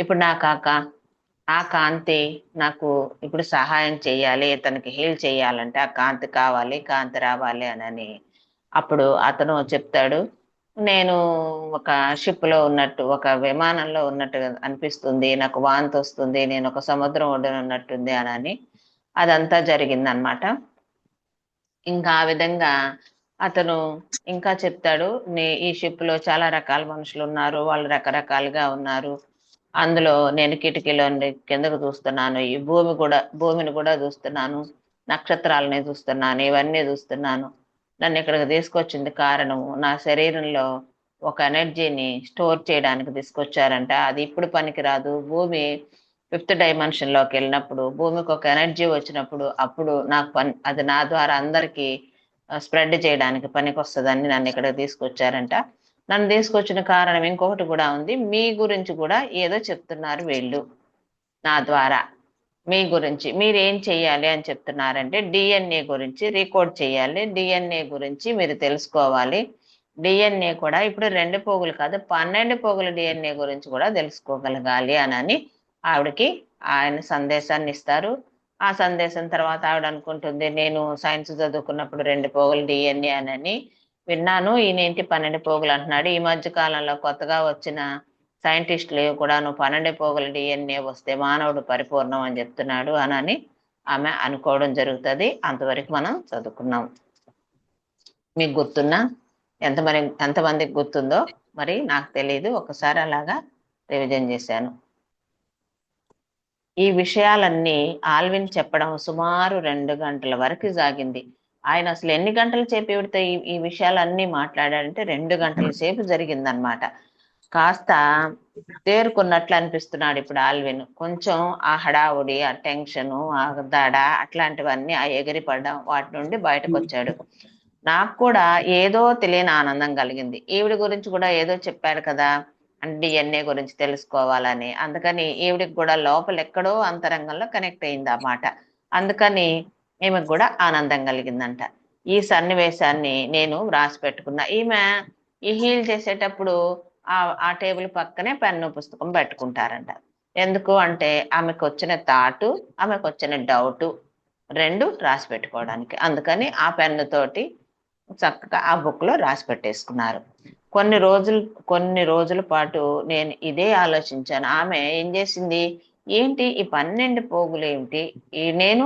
ఇప్పుడు నాకు ఆ కాంతి నాకు ఇప్పుడు సహాయం చేయాలి, ఇతనికి హీల్ చేయాలంటే ఆ కాంతి కావాలి, కాంతి రావాలి అని అప్పుడు అతను చెప్తాడు, నేను ఒక షిప్ లో ఉన్నట్టు, ఒక విమానంలో ఉన్నట్టు అనిపిస్తుంది, నాకు వాంతి వస్తుంది, నేను ఒక సముద్రం ఒడ్డున ఉన్నట్టుంది అని అదంతా జరిగిందనమాట. ఇంకా ఆ విధంగా అతను ఇంకా చెప్తాడు, ఈ షిప్ లో చాలా రకాల మనుషులు ఉన్నారు, వాళ్ళు రకరకాలుగా ఉన్నారు, అందులో నేను కిటికీలో కిందకు చూస్తున్నాను, ఈ భూమిని కూడా చూస్తున్నాను, నక్షత్రాలని చూస్తున్నాను, ఇవన్నీ చూస్తున్నాను. నన్ను ఇక్కడికి తీసుకొచ్చింది కారణము, నా శరీరంలో ఒక ఎనర్జీని స్టోర్ చేయడానికి తీసుకొచ్చారంట. అది ఇప్పుడు పనికిరాదు, భూమి ఫిఫ్త్ డైమెన్షన్ లోకి వెళ్ళినప్పుడు, భూమికి ఒక ఎనర్జీ వచ్చినప్పుడు అప్పుడు నాకు అది నా ద్వారా అందరికీ స్ప్రెడ్ చేయడానికి పనికి వస్తుందని నన్ను ఇక్కడ తీసుకొచ్చారంట. నన్ను తీసుకొచ్చిన కారణం ఇంకొకటి కూడా ఉంది, మీ గురించి కూడా ఏదో చెప్తున్నారు వీళ్ళు నా ద్వారా. మీ గురించి మీరు ఏం చెయ్యాలి అని చెప్తున్నారంటే డిఎన్ఏ గురించి రికార్డ్ చేయాలి, డిఎన్ఏ గురించి మీరు తెలుసుకోవాలి, డిఎన్ఏ కూడా ఇప్పుడు 2 పోగులు కాదు 12 పోగుల డిఎన్ఏ గురించి కూడా తెలుసుకోగలగాలి అని ఆవిడకి ఆయన సందేశాన్ని ఇస్తారు. ఆ సందేశం తర్వాత ఆవిడ అనుకుంటుంది, నేను సైన్స్ చదువుకున్నప్పుడు 2 పోగులు డిఎన్ఏ అని విన్నాను, ఈయనేంటి 12 పోగులు అంటున్నాడు. ఈ మధ్య కాలంలో కొత్తగా వచ్చిన సైంటిస్టులు కూడా నువ్వు 12 పోగుల డిఎన్ఏ వస్తే మానవుడు పరిపూర్ణం అని చెప్తున్నాడు అని ఆమె అనుకోవడం జరుగుతుంది. అంతవరకు మనం చదువుకున్నాం. మీకు గుర్తున్నా ఎంతమందికి గుర్తుందో మరి నాకు తెలియదు, ఒకసారి అలాగా రివిజన్ చేశాను. ఈ విషయాలన్నీ ఆల్విన్ చెప్పడం సుమారు 2 గంటల వరకు సాగింది. ఆయన అసలు ఎన్ని గంటల సేపు ఇవిడితే ఈ విషయాలన్నీ మాట్లాడాడంటే 2 గంటల సేపు జరిగిందనమాట. కాస్త తేరుకున్నట్లు అనిపిస్తున్నాడు ఇప్పుడు ఆల్విన్. కొంచెం ఆ హడావుడి, ఆ టెన్షను, ఆ దడ, అట్లాంటివన్నీ, ఆ ఎగిరిపడడం, వాటి నుండి బయటకు వచ్చాడు. నాకు కూడా ఏదో తెలియని ఆనందం కలిగింది. ఈవిడ గురించి కూడా ఏదో చెప్పాడు కదా, డిఎన్ఏ గురించి తెలుసుకోవాలని, అందుకని ఈవిడికి కూడా లోపల ఎక్కడో అంతరంగంలో కనెక్ట్ అయింది ఆ మాట. అందుకని ఈమెకు కూడా ఆనందం కలిగిందంట. ఈ సన్నివేశాన్ని నేను వ్రాసి పెట్టుకున్నా. ఈమె ఈ హీల్ చేసేటప్పుడు ఆ టేబుల్ పక్కనే పెన్ను పుస్తకం పెట్టుకుంటారంట. ఎందుకు అంటే ఆమెకు వచ్చిన థాటు, ఆమెకు వచ్చిన డౌటు రెండు రాసి పెట్టుకోవడానికి. అందుకని ఆ పెన్ను తోటి చక్కగా ఆ బుక్ లో రాసి పెట్టేసుకున్నారు. కొన్ని రోజుల పాటు నేను ఇదే ఆలోచించాను. ఆమె ఏం చేసింది, ఏంటి ఈ 12 పోగులు ఏమిటి, నేను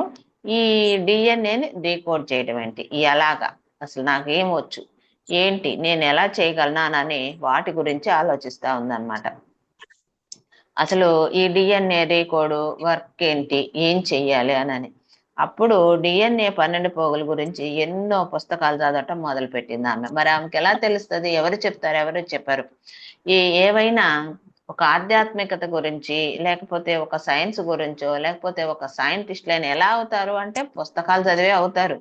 ఈ డిఎన్ఏని డీకోడ్ చేయడం ఏంటి, ఎలాగా, అసలు నాకేం వచ్చు, ఏంటి, నేను ఎలా చేయగలనానని వాటి గురించి ఆలోచిస్తా ఉందన్నమాట. అసలు ఈ డిఎన్ఏ డీకోడ్ వర్క్ ఏంటి, ఏం చెయ్యాలి అని. అప్పుడు డిఎన్ఏ 12 పోగుల గురించి ఎన్నో పుస్తకాలు చదవటం మొదలు పెట్టింది ఆమె. మరి ఆమెకి ఎలా తెలుస్తుంది, ఎవరు చెప్తారు, ఎవరు చెప్పారు? ఏవైనా ఒక ఆధ్యాత్మికత గురించి, లేకపోతే ఒక సైన్స్ గురించో, లేకపోతే ఒక సైంటిస్టులైన ఎలా అవుతారు అంటే పుస్తకాలు చదివే అవుతారు.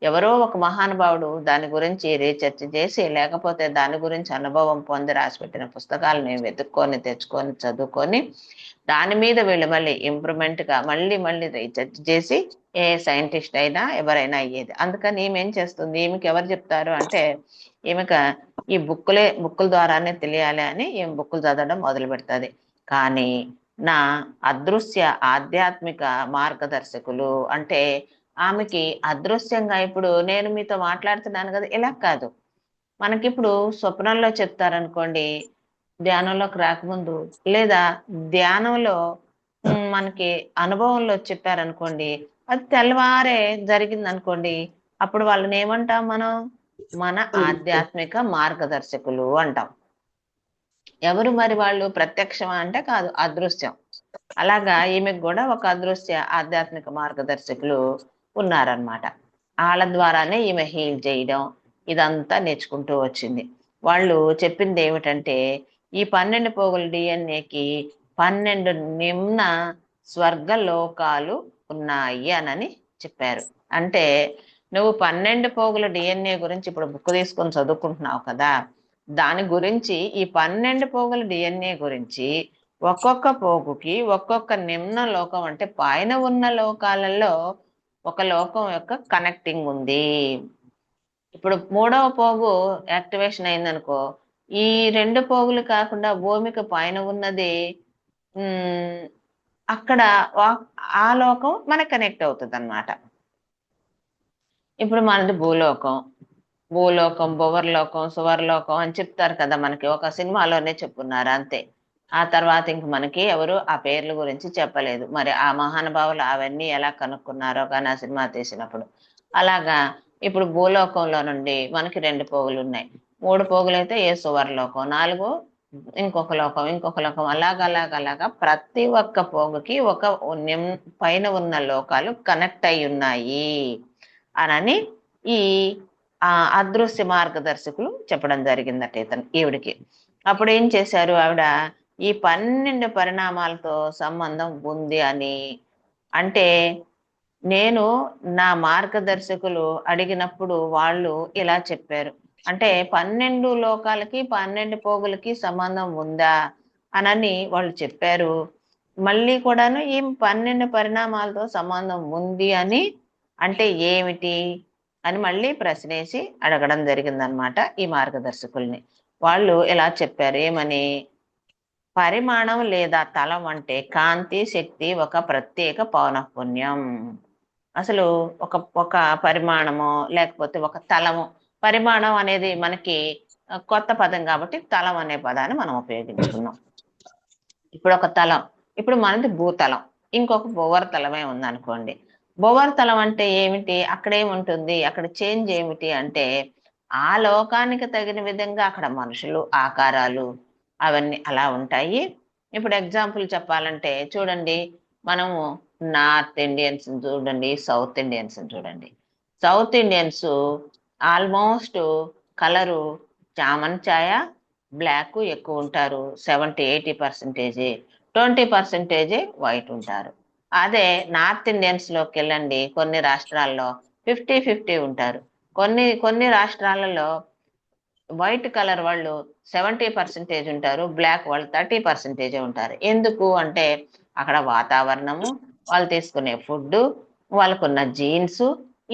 ఎవరో ఒక మహానుభావుడు దాని గురించి రీసెర్చ్ చేసి, లేకపోతే దాని గురించి అనుభవం పొంది రాసిపెట్టిన పుస్తకాలను వెతుక్కొని తెచ్చుకొని చదువుకొని దాని మీద వీళ్ళు మళ్ళీ ఇంప్రూవ్మెంట్గా మళ్ళీ మళ్ళీ రీసెర్చ్ చేసి ఏ సైంటిస్ట్ అయినా ఎవరైనా అయ్యేది. అందుకని ఈమె ఏం చేస్తుంది, ఈమెకి ఎవరు చెప్తారు అంటే ఈమెకు ఈ బుక్కుల ద్వారానే తెలియాలి అని ఈమె బుక్కులు చదవడం మొదలు పెడుతుంది. కానీ నా అదృశ్య ఆధ్యాత్మిక మార్గదర్శకులు అంటే ఆమెకి అదృశ్యంగా, ఇప్పుడు నేను మీతో మాట్లాడుతున్నాను కదా, ఇలా కాదు, మనకిప్పుడు స్వప్నంలో చెప్తారనుకోండి, ధ్యానంలోకి రాకముందు, లేదా ధ్యానంలో మనకి అనుభవంలో చెప్పారనుకోండి, అది తెల్లవారే జరిగింది అనుకోండి, అప్పుడు వాళ్ళని ఏమంటాం మనం, మన ఆధ్యాత్మిక మార్గదర్శకులు అంటాం. ఎవరు మరి వాళ్ళు, ప్రత్యక్షమా అంటే కాదు, అదృశ్యం. అలాగా ఈమెకు కూడా ఒక అదృశ్య ఆధ్యాత్మిక మార్గదర్శకులు ఉన్నారనమాట. వాళ్ళ ద్వారానే ఈమె హీల్ చేయడం ఇదంతా నేర్చుకుంటూ వచ్చింది. వాళ్ళు చెప్పింది ఏమిటంటే ఈ 12 పోగుల డిఎన్ఏకి 12 నిమ్న స్వర్గలోకాలు ఉన్నాయి అని చెప్పారు. అంటే నువ్వు 12 పోగుల డిఎన్ఏ గురించి ఇప్పుడు బుక్ తీసుకొని చదువుకుంటున్నావు కదా, దాని గురించి ఈ 12 పోగుల డిఎన్ఏ గురించి ఒక్కొక్క పోగుకి ఒక్కొక్క నిమ్న లోకం, అంటే పైన ఉన్న లోకాలలో ఒక లోకం యొక్క కనెక్టింగ్ ఉంది. ఇప్పుడు 3వ పోగు యాక్టివేషన్ అయిందనుకో, ఈ రెండు పోగులు కాకుండా భూమికి పైన ఉన్నది ఉమ్, అక్కడ ఆ లోకం మనకు కనెక్ట్ అవుతుంది అనమాట. ఇప్పుడు మనది భూలోకం, భూలోకం, భువర్లోకం, సువర్లోకం అని చెప్తారు కదా, మనకి ఒక సినిమాలోనే చెప్పున్నారు అంతే. ఆ తర్వాత ఇంక మనకి ఎవరు ఆ పేర్ల గురించి చెప్పలేదు. మరి ఆ మహానుభావులు అవన్నీ ఎలా కనుక్కున్నారో కానీ ఆ సినిమా తీసినప్పుడు. అలాగా ఇప్పుడు భూలోకంలో నుండి మనకి రెండు పోగులు ఉన్నాయి. మూడు పోగులు అయితే ఏ సువర్లోకం, నాలుగు ఇంకొక లోకం, ఇంకొక లోకం, అలాగలాగలాగా ప్రతి ఒక్క పోగుకి ఒక పైన ఉన్న లోకాలు కనెక్ట్ అయి ఉన్నాయి అనని ఈ అదృశ్య మార్గదర్శకులు చెప్పడం జరిగిందట ఈవిడికి. అప్పుడు ఏం చేశారు ఆవిడ, ఈ 12 పరిణామాలతో సంబంధం ఉంది అని అంటే, నేను నా మార్గదర్శకులు అడిగినప్పుడు వాళ్ళు ఇలా చెప్పారు అంటే 12 లోకాలకి 12 పోగులకి సంబంధం ఉందా అనని వాళ్ళు చెప్పారు. మళ్ళీ కూడాను ఈ 12 పరిణామాలతో సంబంధం ఉంది అని అంటే ఏమిటి అని మళ్ళీ ప్రశ్నేసి అడగడం జరిగిందనమాట ఈ మార్గదర్శకుల్ని. వాళ్ళు ఇలా చెప్పారు ఏమని, పరిమాణం లేదా తలం అంటే కాంతి, శక్తి, ఒక ప్రత్యేక పౌనఃపున్యం. అసలు ఒక ఒక పరిమాణము లేకపోతే ఒక తలము, పరిమాణం అనేది మనకి కొత్త పదం కాబట్టి తలం అనే పదాన్ని మనం ఉపయోగించుకున్నాం. ఇప్పుడు ఒక తలం, ఇప్పుడు మనది భూతలం, ఇంకొక భూవర్తలమే ఉందనుకోండి. భూవర్తలం అంటే ఏమిటి, అక్కడ ఏముంటుంది, అక్కడ చేంజ్ ఏమిటి అంటే ఆ లోకానికి తగిన విధంగా అక్కడ మనుషులు, ఆకారాలు అవన్నీ అలా ఉంటాయి. ఇప్పుడు ఎగ్జాంపుల్ చెప్పాలంటే చూడండి, మనము నార్త్ ఇండియన్స్ చూడండి, సౌత్ ఇండియన్స్ చూడండి. South Indians almost colour chaman ఛాయ, బ్లాక్ ఎక్కువ ఉంటారు, 70-80%. 20% వైట్ ఉంటారు. అదే నార్త్ ఇండియన్స్ లోకి వెళ్ళండి, కొన్ని రాష్ట్రాల్లో 50-50 ఉంటారు. కొన్ని కొన్ని రాష్ట్రాలలో వైట్ కలర్ వాళ్ళు 70% ఉంటారు, బ్లాక్ వాళ్ళు 30% ఉంటారు. ఎందుకు అంటే అక్కడ వాతావరణము, వాళ్ళు తీసుకునే ఫుడ్, వాళ్ళకున్న జీన్స్,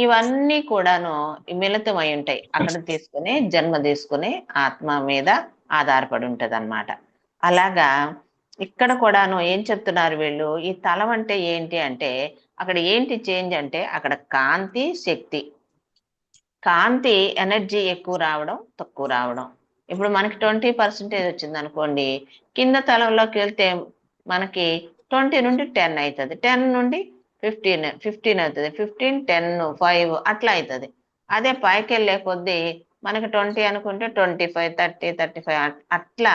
ఇవన్నీ కూడాను మిళితమై ఉంటాయి. అక్కడ తీసుకునే జన్మ తీసుకునే ఆత్మ మీద ఆధారపడి ఉంటది అనమాట. అలాగా ఇక్కడ కూడాను ఏం చెప్తున్నారు వీళ్ళు, ఈ తలం అంటే ఏంటి అంటే అక్కడ ఏంటి చేంజ్ అంటే అక్కడ కాంతి, శక్తి. కాంతి ఎనర్జీ ఎక్కువ రావడం, తక్కువ రావడం. ఇప్పుడు మనకి 20% వచ్చింది అనుకోండి, కింద తలంలోకి వెళ్తే మనకి 20 నుండి 10 అవుతుంది, 10 నుండి 15 అవుతుంది, 15, 10, 5 అట్లా అవుతుంది. అదే పైకి వెళ్ళే కొద్దీ మనకి 20 అనుకుంటే 25, 30, 35 అట్లా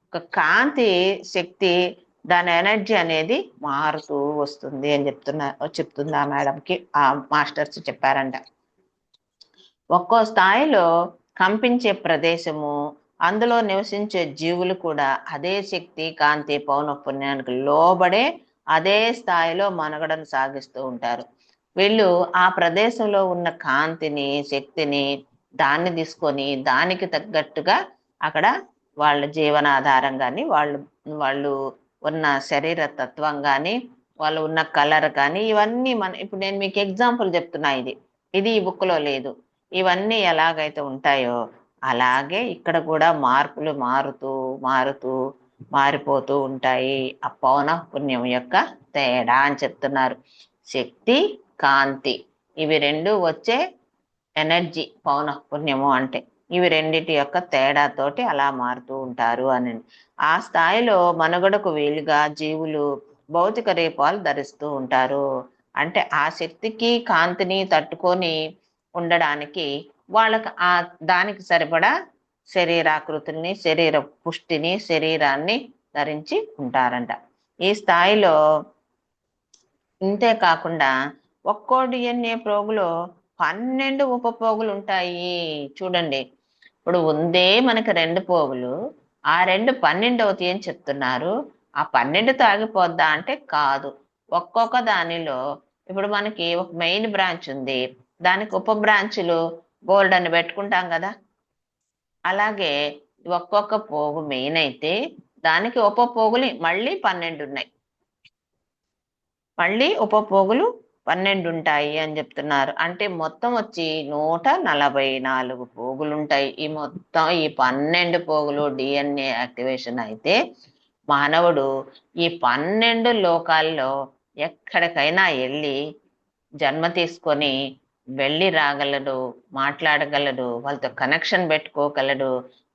ఒక కాంతి శక్తి, దాని ఎనర్జీ అనేది మారుతూ వస్తుంది అని చెప్తుంది ఆ మేడంకి ఆ మాస్టర్స్ చెప్పారంట. ఒక్కో స్థాయిలో కంపించే ప్రదేశము, అందులో నివసించే జీవులు కూడా అదే శక్తి, కాంతి, పౌనఃపున్యానికి లోబడే అదే స్థాయిలో మనుగడను సాగిస్తూ ఉంటారు. వీళ్ళు ఆ ప్రదేశంలో ఉన్న కాంతిని, శక్తిని దాన్ని తీసుకొని దానికి తగ్గట్టుగా అక్కడ వాళ్ళ జీవనాధారం కానీ, వాళ్ళు ఉన్న శరీర తత్వం కానీ, వాళ్ళు ఉన్న కలర్ కానీ, ఇవన్నీ ఇప్పుడు నేను మీకు ఎగ్జాంపుల్ చెప్తున్నా, ఇది ఈ బుక్లో లేదు. ఇవన్నీ ఎలాగైతే ఉంటాయో అలాగే ఇక్కడ కూడా మార్పులు మారుతూ మారుతూ మారిపోతూ ఉంటాయి. ఆ పౌనఃపున్యం యొక్క తేడా అని చెప్తున్నారు. శక్తి, కాంతి, ఇవి రెండు వచ్చే ఎనర్జీ పౌనఃపున్యము అంటే, ఇవి రెండిటి యొక్క తేడాతోటి అలా మారుతూ ఉంటారు అని. ఆ స్థాయిలో మనుగడకు వీలుగా జీవులు భౌతిక రూపాలు ధరిస్తూ ఉంటారు. అంటే ఆ శక్తికి, కాంతిని తట్టుకొని ఉండడానికి వాళ్ళకి దానికి సరిపడా శరీరాకృతుల్ని, శరీర పుష్టిని, శరీరాన్ని ధరించి ఉంటారంట. ఈ స్థాయిలో ఇంతే కాకుండా ఒక్కో డిఎన్ఏ ప్రోగులో 12 ఉపపోగులు ఉంటాయి. చూడండి, ఇప్పుడు ఉందే మనకి 2 పోగులు, ఆ 2 12 అవుతాయి అని చెప్తున్నారు. ఆ 12తో ఆగిపోద్దా అంటే కాదు. ఒక్కొక్క దానిలో ఇప్పుడు మనకి ఒక మెయిన్ బ్రాంచ్ ఉంది, దానికి ఉప బ్రాంచులు బోల్డ్ అని పెట్టుకుంటాం కదా. అలాగే ఒక్కొక్క పోగు మెయిన్ అయితే దానికి ఉప పోగులు మళ్ళీ 12 ఉన్నాయి. మళ్ళీ ఉపపోగులు 12 ఉంటాయి అని చెప్తున్నారు. అంటే మొత్తం వచ్చి 144 పోగులు ఉంటాయి. ఈ మొత్తం ఈ 12 పోగులు DNA యాక్టివేషన్ అయితే మానవుడు ఈ 12 లోకాల్లో ఎక్కడికైనా వెళ్ళి జన్మ తీసుకొని వెళ్ళి రాగలడు, మాట్లాడగలడు, వాళ్ళతో కనెక్షన్ పెట్టుకోగలడు,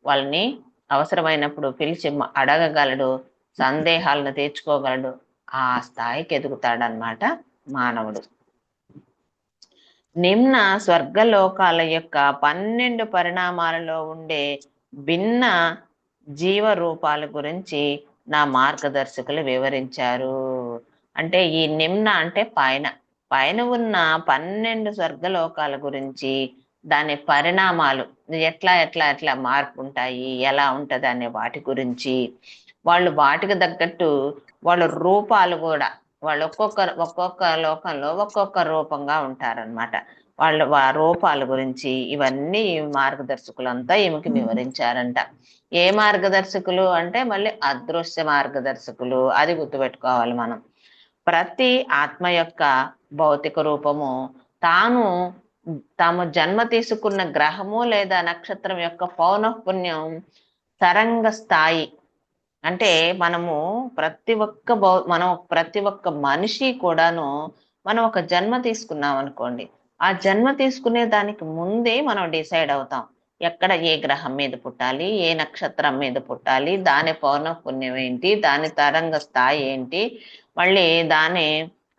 వాళ్ళని అవసరమైనప్పుడు పిలిచి అడగగలడు, సందేహాలను తీర్చుకోగలడు. ఆ స్థాయికి ఎదుగుతాడనమాట మానవుడు. నిమ్న స్వర్గలోకాల యొక్క 12 పరిణామాలలో ఉండే భిన్న జీవ రూపాల గురించి నా మార్గదర్శకులు వివరించారు. అంటే ఈ నిమ్న అంటే పైన పైన ఉన్న 12 స్వర్గలోకాల గురించి, దాని పరిణామాలు ఎట్లా ఎట్లా ఎట్లా మార్పు ఉంటాయి, ఎలా ఉంటది అనే వాటి గురించి, వాళ్ళు వాటికి తగ్గట్టు వాళ్ళ రూపాలు కూడా, వాళ్ళు ఒక్కొక్క లోకంలో ఒక్కొక్క రూపంగా ఉంటారనమాట. వాళ్ళ రూపాల గురించి ఇవన్నీ మార్గదర్శకులంతా ఈమెకి వివరించారంట. ఏ మార్గదర్శకులు అంటే మళ్ళీ అదృశ్య మార్గదర్శకులు, అది గుర్తుపెట్టుకోవాలి మనం. ప్రతి ఆత్మ యొక్క భౌతిక రూపము తాము జన్మ తీసుకున్న గ్రహము లేదా నక్షత్రం యొక్క పౌనఃపుణ్యం తరంగ స్థాయి. అంటే మనం ప్రతి ఒక్క మనిషి కూడాను మనం ఒక జన్మ తీసుకున్నాం అనుకోండి, ఆ జన్మ తీసుకునే దానికి ముందే మనం డిసైడ్ అవుతాం ఎక్కడ ఏ గ్రహం మీద పుట్టాలి, ఏ నక్షత్రం మీద పుట్టాలి, దాని పౌనఃపుణ్యం ఏంటి, దాని తరంగ స్థాయి ఏంటి, మళ్ళీ దాని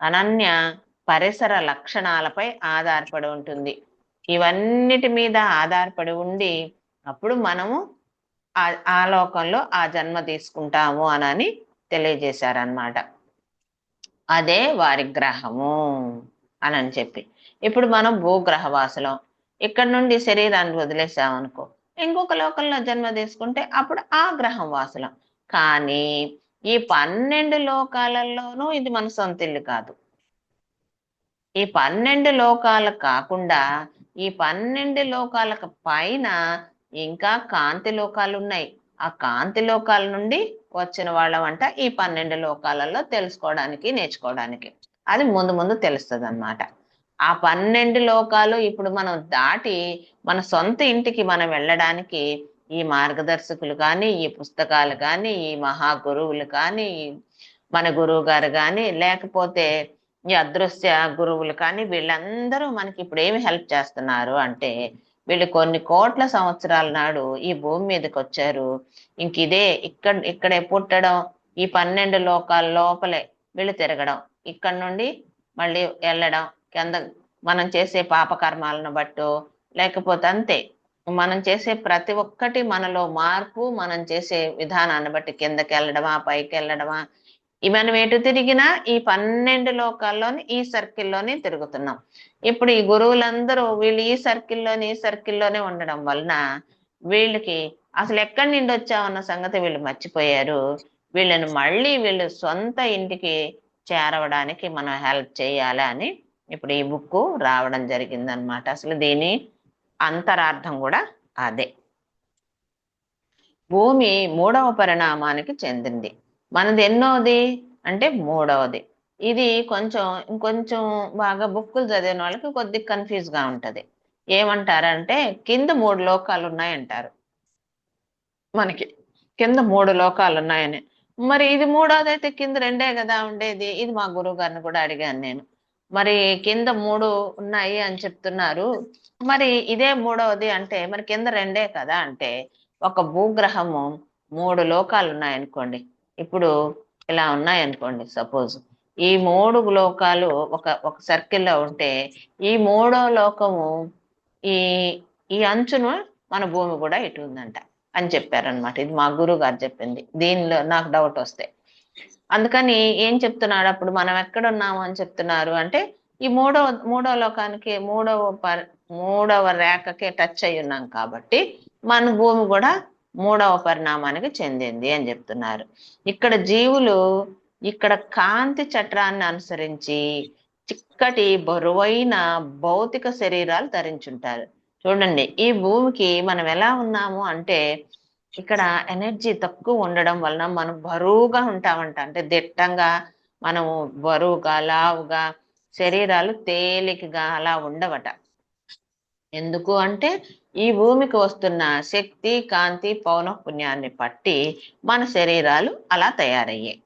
అనన్య పరిసర లక్షణాలపై ఆధారపడి ఉంటుంది. ఇవన్నిటి మీద ఆధారపడి ఉండి అప్పుడు మనము ఆ లోకంలో ఆ జన్మ తీసుకుంటాము అని తెలియజేశారనమాట. అదే వారి గ్రహము అని చెప్పి. ఇప్పుడు మనం భూగ్రహవాసులం, ఇక్కడ నుండి శరీరాన్ని వదిలేసామనుకో, ఇంకొక లోకంలో జన్మ తీసుకుంటే అప్పుడు ఆ గ్రహం వాసులం. కానీ ఈ 12 లోకాలలోనూ ఇది మన సొంత ఇల్లు కాదు. ఈ 12 లోకాలు కాకుండా ఈ 12 లోకాలకు పైన ఇంకా కాంతి లోకాలు ఉన్నాయి. ఆ కాంతి లోకాల నుండి వచ్చిన వాళ్ళమంట ఈ 12 లోకాలలో తెలుసుకోవడానికి, నేర్చుకోవడానికి. అది ముందు ముందు తెలుస్తుంది అనమాట. ఆ 12 లోకాలు ఇప్పుడు మనం దాటి మన సొంత ఇంటికి మనం వెళ్ళడానికి ఈ మార్గదర్శకులు కానీ, ఈ పుస్తకాలు కానీ, ఈ మహాగురువులు కానీ, మన గురువు గారు కానీ, లేకపోతే ఈ అదృశ్య గురువులు కానీ, వీళ్ళందరూ మనకి ఇప్పుడు ఏమి హెల్ప్ చేస్తున్నారు అంటే, వీళ్ళు కొన్ని కోట్ల సంవత్సరాల నాడు ఈ భూమి మీదకి వచ్చారు. ఇంక ఇక్కడే పుట్టడం, ఈ 12 లోకాల లోపలే వీళ్ళు తిరగడం, ఇక్కడ నుండి మళ్ళీ వెళ్ళడం కింద, మనం చేసే పాపకర్మాలను బట్టో లేకపోతే అంతే, మనం చేసే ప్రతి ఒక్కటి మనలో మార్పు, మనం చేసే విధానాన్ని బట్టి కిందకి వెళ్ళడమా పైకి వెళ్ళడమా, మనం ఎటు తిరిగినా ఈ 12 లోకాల్లోని ఈ సర్కిల్లోనే తిరుగుతున్నాం. ఇప్పుడు ఈ గురువులందరూ వీళ్ళు ఈ సర్కిల్లోనే ఉండడం వలన వీళ్ళకి అసలు ఎక్కడి నుండి వచ్చామన్న సంగతి వీళ్ళు మర్చిపోయారు. వీళ్ళని మళ్ళీ వీళ్ళు సొంత ఇంటికి చేరవడానికి మనం హెల్ప్ చేయాలి అని ఇప్పుడు ఈ బుక్ రావడం జరిగిందనమాట. అసలు దీని అంతరార్థం కూడా అదే. భూమి 3వ పరిణామానికి చెందింది. మనది ఎన్నోది అంటే 3వది. ఇది ఇంకొంచెం బాగా బుక్కులు చదివిన వాళ్ళకి కొద్దిగా కన్ఫ్యూజ్ గా ఉంటది. ఏమంటారంటే కింద 3 లోకాలు ఉన్నాయంటారు. మనకి కింద 3 లోకాలు ఉన్నాయని. మరి ఇది 3వది అయితే కింద 2 కదా ఉండేది. ఇది మా గురువు గారిని కూడా అడిగాను నేను. మరి కింద 3 ఉన్నాయి అని చెప్తున్నారు, మరి ఇదే 3వది అంటే మరి కింద 2 కదా అంటే, ఒక భూగ్రహము 3 లోకాలు ఉన్నాయనుకోండి, ఇప్పుడు ఇలా ఉన్నాయనుకోండి సపోజ్, ఈ 3 లోకాలు ఒక సర్కిల్లో ఉంటే ఈ 3వ లోకము ఈ ఈ అంచును మన భూమి కూడా ఇటు ఉందంట అని చెప్పారనమాట. ఇది మా గురువు గారు చెప్పింది. దీనిలో నాకు డౌట్ వస్తే అందుకని ఏం చెప్తున్నాడు అప్పుడు, మనం ఎక్కడున్నాము అని చెప్తున్నారు అంటే ఈ మూడవ లోకానికి మూడవ రేఖకే టచ్ అయి ఉన్నాం కాబట్టి మన భూమి కూడా 3వ పరిణామానికి చెందింది అని చెప్తున్నారు. ఇక్కడ జీవులు ఇక్కడ కాంతి చట్రాన్ని అనుసరించి చిక్కటి బరువైన భౌతిక శరీరాలు ధరించుంటారు. చూడండి, ఈ భూమికి మనం ఎలా ఉన్నాము అంటే ఇక్కడ ఎనర్జీ తక్కువ ఉండడం వలన మనం బరువుగా ఉంటామంట. అంటే దిట్టంగా మనము బరువుగా, లావుగా, శరీరాలు తేలికగా అలా ఉండవట. ఎందుకు అంటే ఈ భూమికి వస్తున్న శక్తి, కాంతి, పౌనఃపున్యాన్ని పట్టి మన శరీరాలు అలా తయారయ్యాయి.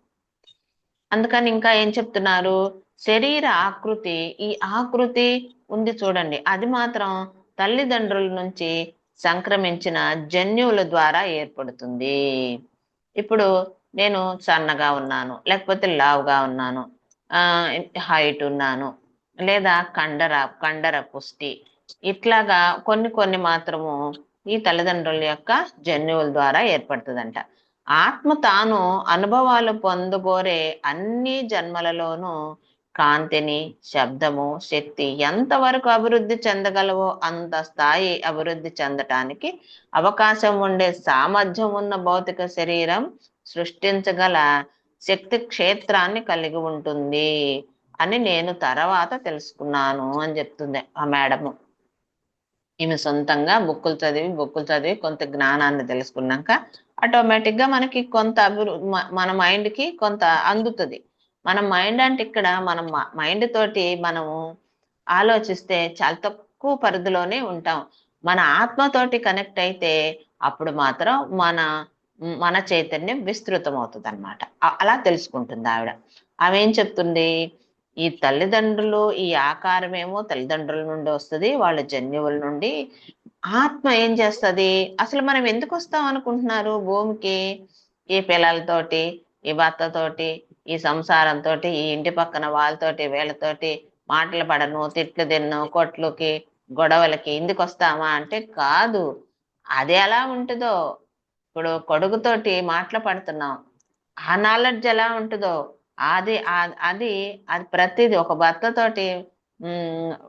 అందుకని ఇంకా ఏం చెప్తున్నారు, శరీర ఆకృతి, ఈ ఆకృతి ఉంది చూడండి, అది మాత్రం తల్లిదండ్రుల నుంచి సంక్రమించిన జన్యువుల ద్వారా ఏర్పడుతుంది. ఇప్పుడు నేను సన్నగా ఉన్నాను, లేకపోతే లావుగా ఉన్నాను, ఆ హైట్ ఉన్నాను, లేదా కండర పుష్టి, ఇట్లాగా కొన్ని కొన్ని మాత్రము ఈ తల్లిదండ్రుల యొక్క జన్యువుల ద్వారా ఏర్పడుతుందంట. ఆత్మ తాను అనుభవాలు పొందగోరే అన్ని జన్మలలోనూ కాంతిని, శబ్దము, శక్తి ఎంతవరకు అభివృద్ధి చెందగలవో అంత స్థాయి అభివృద్ధి చెందటానికి అవకాశం ఉండే సామర్థ్యం ఉన్న భౌతిక శరీరం సృష్టించగల శక్తి క్షేత్రాన్ని కలిగి ఉంటుంది అని నేను తర్వాత తెలుసుకున్నాను అని చెప్తుంది ఆ మేడము. ఈమె సొంతంగా బుక్కులు చదివి కొంత జ్ఞానాన్ని తెలుసుకున్నాక ఆటోమేటిక్ గా మనకి కొంత మన మైండ్ కి కొంత అందుతుంది. మన మైండ్ అంటే ఇక్కడ మనం మైండ్ తోటి మనము ఆలోచిస్తే చాలా తక్కువ పరిధిలోనే ఉంటాం. మన ఆత్మతోటి కనెక్ట్ అయితే అప్పుడు మాత్రం మన చైతన్యం విస్తృతం అవుతుంది అనమాట. అలా తెలుసుకుంటుంది ఆవిడ. ఆమె ఏం చెప్తుంది, ఈ తల్లిదండ్రులు, ఈ ఆకారమేమో తల్లిదండ్రుల నుండి వస్తుంది, వాళ్ళ జన్యువుల నుండి. ఆత్మ ఏం చేస్తుంది, అసలు మనం ఎందుకు వస్తాం అనుకుంటున్నారు భూమికి? ఈ పిల్లలతోటి, ఈ భర్తతోటి, ఈ సంసారంతో, ఈ ఇంటి పక్కన వాళ్ళతోటి వీళ్ళతోటి మాటలు పడను, తిట్లు తిన్ను, కొట్లుకి గొడవలకి ఎందుకు వస్తామా అంటే కాదు. అది ఎలా ఉంటుందో, ఇప్పుడు కొడుకుతోటి మాటలు పడుతున్నాం, ఆ నాలెడ్జ్ ఎలా ఉంటుందో అది అది అది ప్రతిదీ. ఒక భర్తతోటి